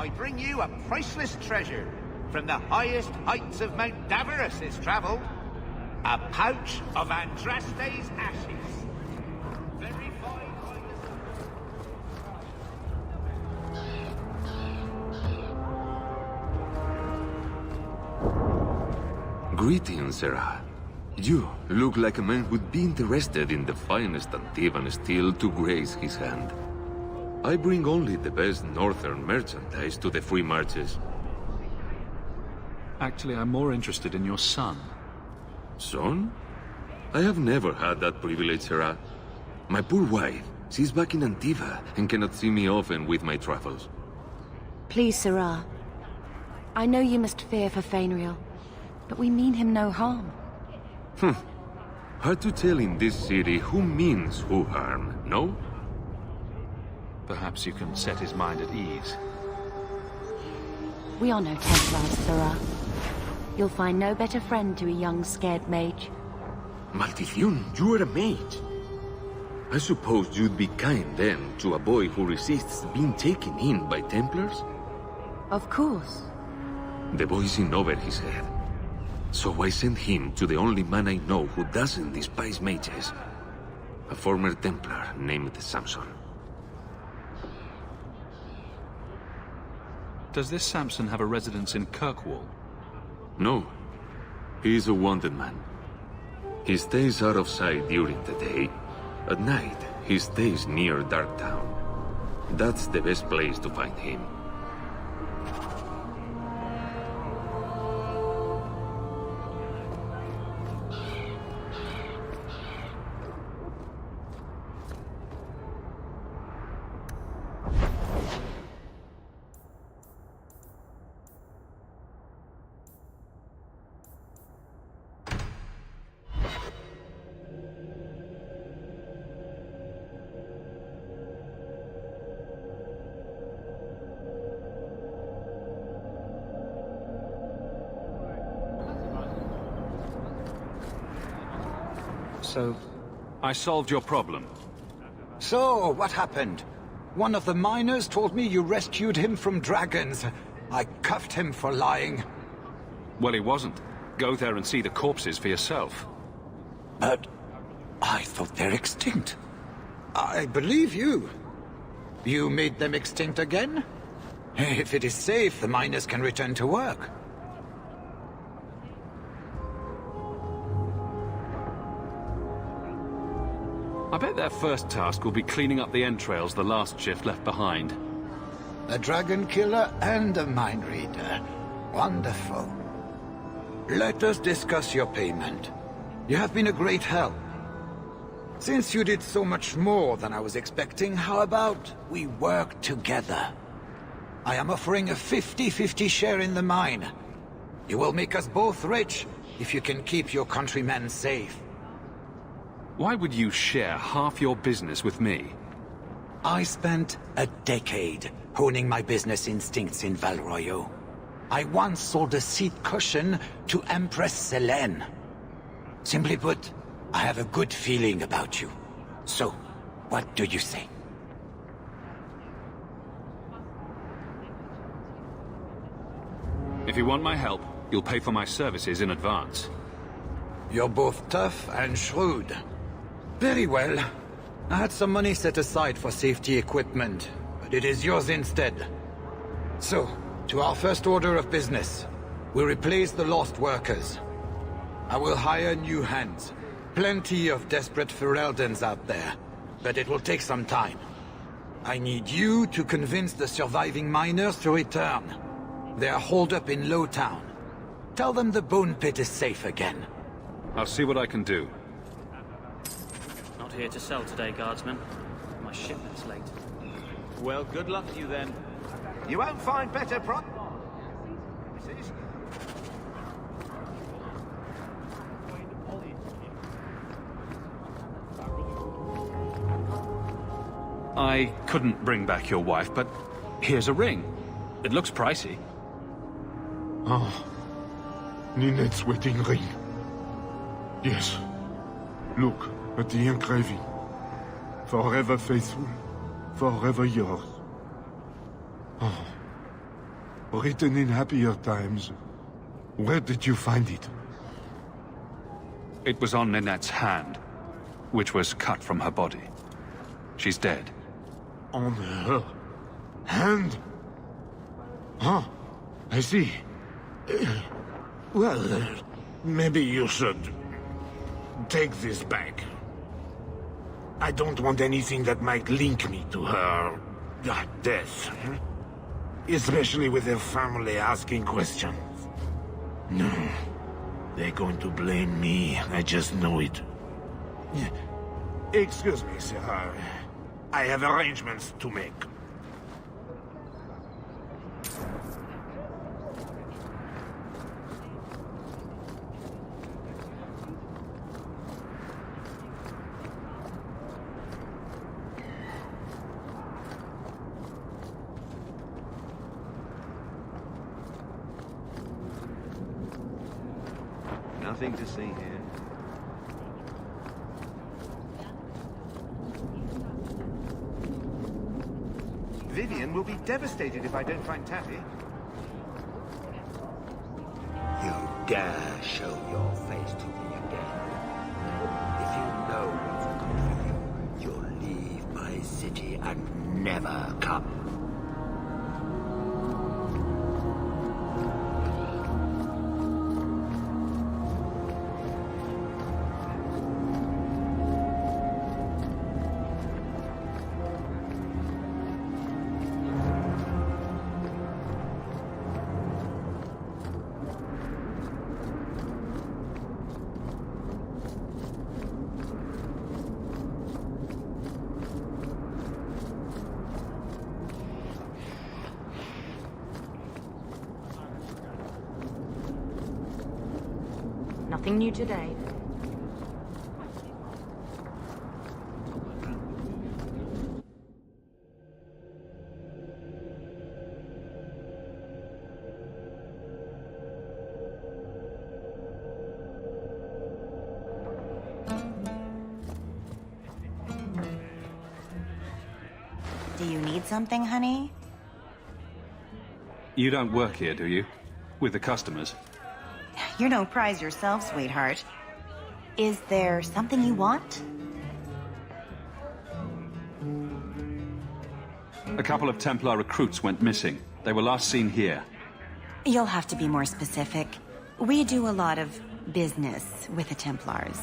I bring you a priceless treasure from the highest heights of Mount Davos is travelled. A pouch of Andraste's ashes. Very fine by the... Greetings, Sarah. You look like a man who'd be interested in the finest Antivan steel to grace his hand. I bring only the best northern merchandise to the free marches. Actually, I'm more interested in your son. Son? I have never had that privilege, Sarah. My poor wife, she's back in Antiva and cannot see me often with my travels. Please, Sarah. I know you must fear for Fainriel, but we mean him no harm. Hard to tell in this city who means who harm, no? Perhaps you can set his mind at ease. We are no Templars, Sarah. You'll find no better friend to a young, scared mage. Maldición, you are a mage. I suppose you'd be kind then to a boy who resists being taken in by Templars? Of course. The boy's in over his head. So I sent him to the only man I know who doesn't despise mages. A former Templar named Samson. Does this Samson have a residence in Kirkwall? No. He is a wanted man. He stays out of sight during the day. At night, he stays near Darktown. That's the best place to find him. So, I solved your problem. So, what happened? One of the miners told me you rescued him from dragons. I cuffed him for lying. Well, he wasn't. Go there and see the corpses for yourself. But I thought they're extinct. I believe you. You made them extinct again? If it is safe, the miners can return to work. I bet their first task will be cleaning up the entrails the last shift left behind. A dragon killer and a mind reader. Wonderful. Let us discuss your payment. You have been a great help. Since you did so much more than I was expecting, how about we work together? I am offering a 50-50 share in the mine. You will make us both rich if you can keep your countrymen safe. Why would you share half your business with me? I spent a decade honing my business instincts in Val Royeaux. I once sold a seat cushion to Empress Selene. Simply put, I have a good feeling about you. So, what do you say? If you want my help, you'll pay for my services in advance. You're both tough and shrewd. Very well. I had some money set aside for safety equipment, but it is yours instead. So, to our first order of business. We replace the lost workers. I will hire new hands. Plenty of desperate Ferelden's out there, but it will take some time. I need you to convince the surviving miners to return. They are holed up in Lowtown. Tell them the Bone Pit is safe again. I'll see what I can do. Not here to sell today, guardsman. My shipment's late. Well, good luck to you then. You won't find better I couldn't bring back your wife, but here's a ring. It looks pricey. Ah, Ninette's wedding ring. Yes. Look at the engraving. Forever faithful, forever yours. Oh, written in happier times. Where did you find it? It was on Ninette's hand, which was cut from her body. She's dead. On her hand? Huh. I see. Well, maybe you should take this back. I don't want anything that might link me to her death. Especially with her family asking questions. No. They're going to blame me. I just know it. Excuse me, sir. I have arrangements to make. Nothing to see here. Vivian will be devastated if I don't find Taffy. You dare show your face to me again. If you know what's good for you, you'll leave my city and never come. Nothing new today. Do you need something, honey? You don't work here, do you? With the customers? You're no prize yourself, sweetheart. Is there something you want? A couple of Templar recruits went missing. They were last seen here. You'll have to be more specific. We do a lot of business with the Templars.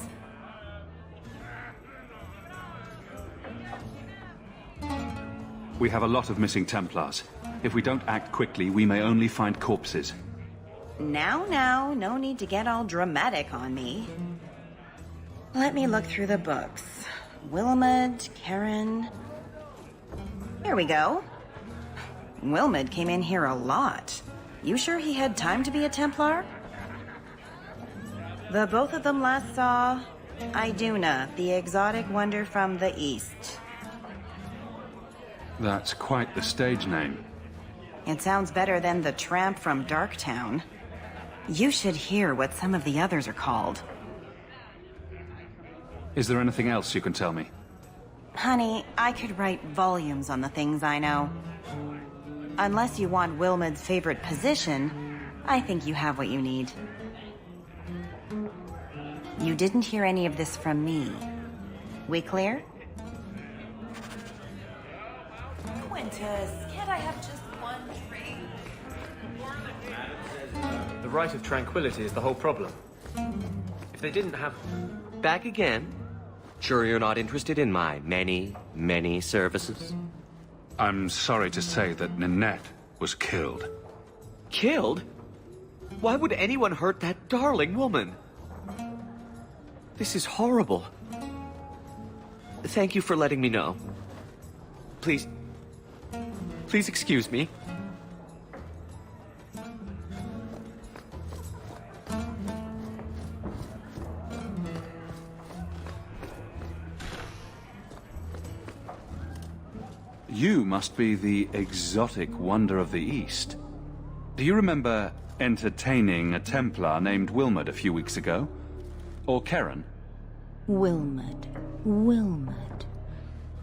We have a lot of missing Templars. If we don't act quickly, we may only find corpses. Now, no need to get all dramatic on me. Let me look through the books. Wilmod, Karen... Here we go. Wilmod came in here a lot. You sure he had time to be a Templar? The both of them last saw Iduna, the exotic wonder from the east. That's quite the stage name. It sounds better than the tramp from Darktown. You should hear what some of the others are called. Is there anything else you can tell me? Honey, I could write volumes on the things I know. Unless you want Wilmod's favorite position, I think you have what you need. You didn't hear any of this from me. We clear? Quintus, can't I have just one drink? The right of tranquility is the whole problem. If they didn't have... Back again? Sure you're not interested in my many, many services? I'm sorry to say that Ninette was killed. Killed? Why would anyone hurt that darling woman? This is horrible. Thank you for letting me know. Please excuse me. You must be the exotic wonder of the East. Do you remember entertaining a Templar named Wilmod a few weeks ago? Or Karen? Wilmod.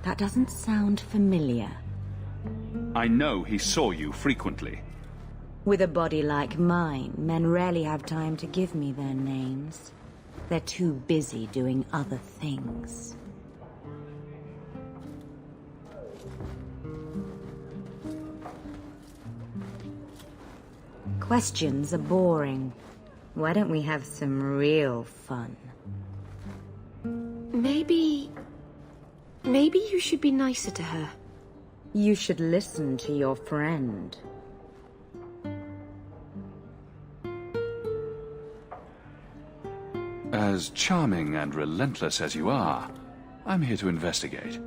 That doesn't sound familiar. I know he saw you frequently. With a body like mine, men rarely have time to give me their names. They're too busy doing other things. Questions are boring. Why don't we have some real fun? Maybe you should be nicer to her. You should listen to your friend. As charming and relentless as you are, I'm here to investigate.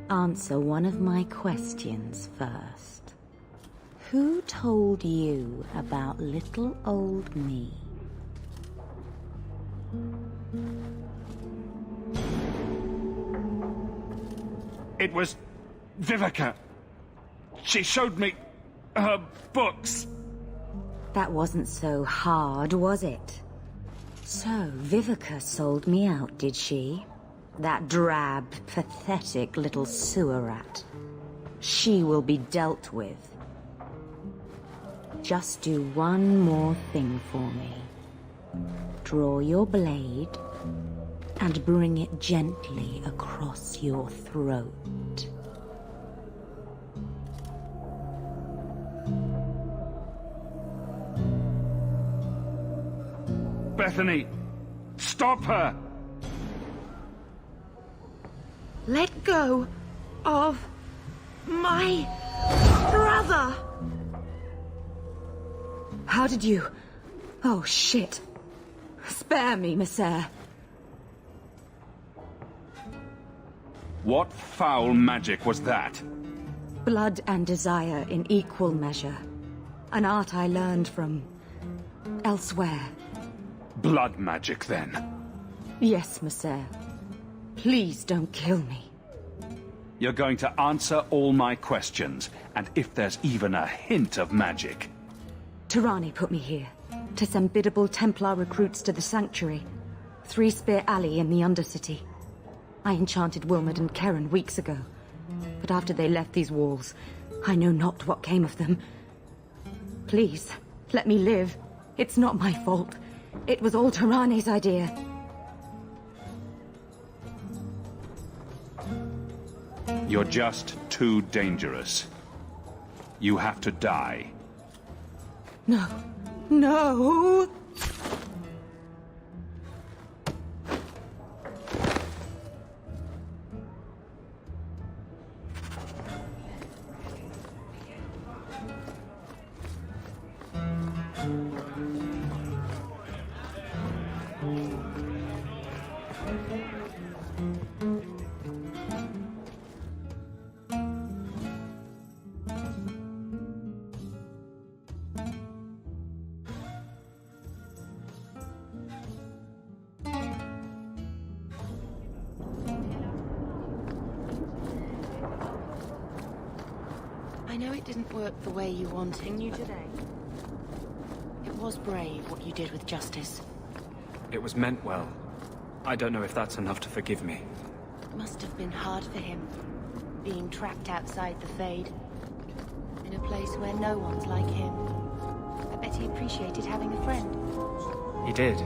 Answer one of my questions first. Who told you about little old me? It was Vivica. She showed me her books. That wasn't so hard, was it? So, Vivica sold me out, did she? That drab, pathetic little sewer rat. She will be dealt with. Just do one more thing for me. Draw your blade and bring it gently across your throat. Bethany, stop her! Let go of my brother! How did you... Oh, shit. Spare me, Messer. What foul magic was that? Blood and desire in equal measure. An art I learned from... elsewhere. Blood magic, then? Yes, Messer. Please don't kill me. You're going to answer all my questions, and if there's even a hint of magic... Tirani put me here, to send biddable Templar recruits to the Sanctuary. Three Spear Alley in the Undercity. I enchanted Wilmot and Keren weeks ago. But after they left these walls, I know not what came of them. Please, let me live. It's not my fault. It was all Tirani's idea. You're just too dangerous. You have to die. No. No! I know it didn't work the way you wanted. You today. It was brave what you did with Justice. It was meant well. I don't know if that's enough to forgive me. It must have been hard for him, being trapped outside the Fade, in a place where no one's like him. I bet he appreciated having a friend. He did.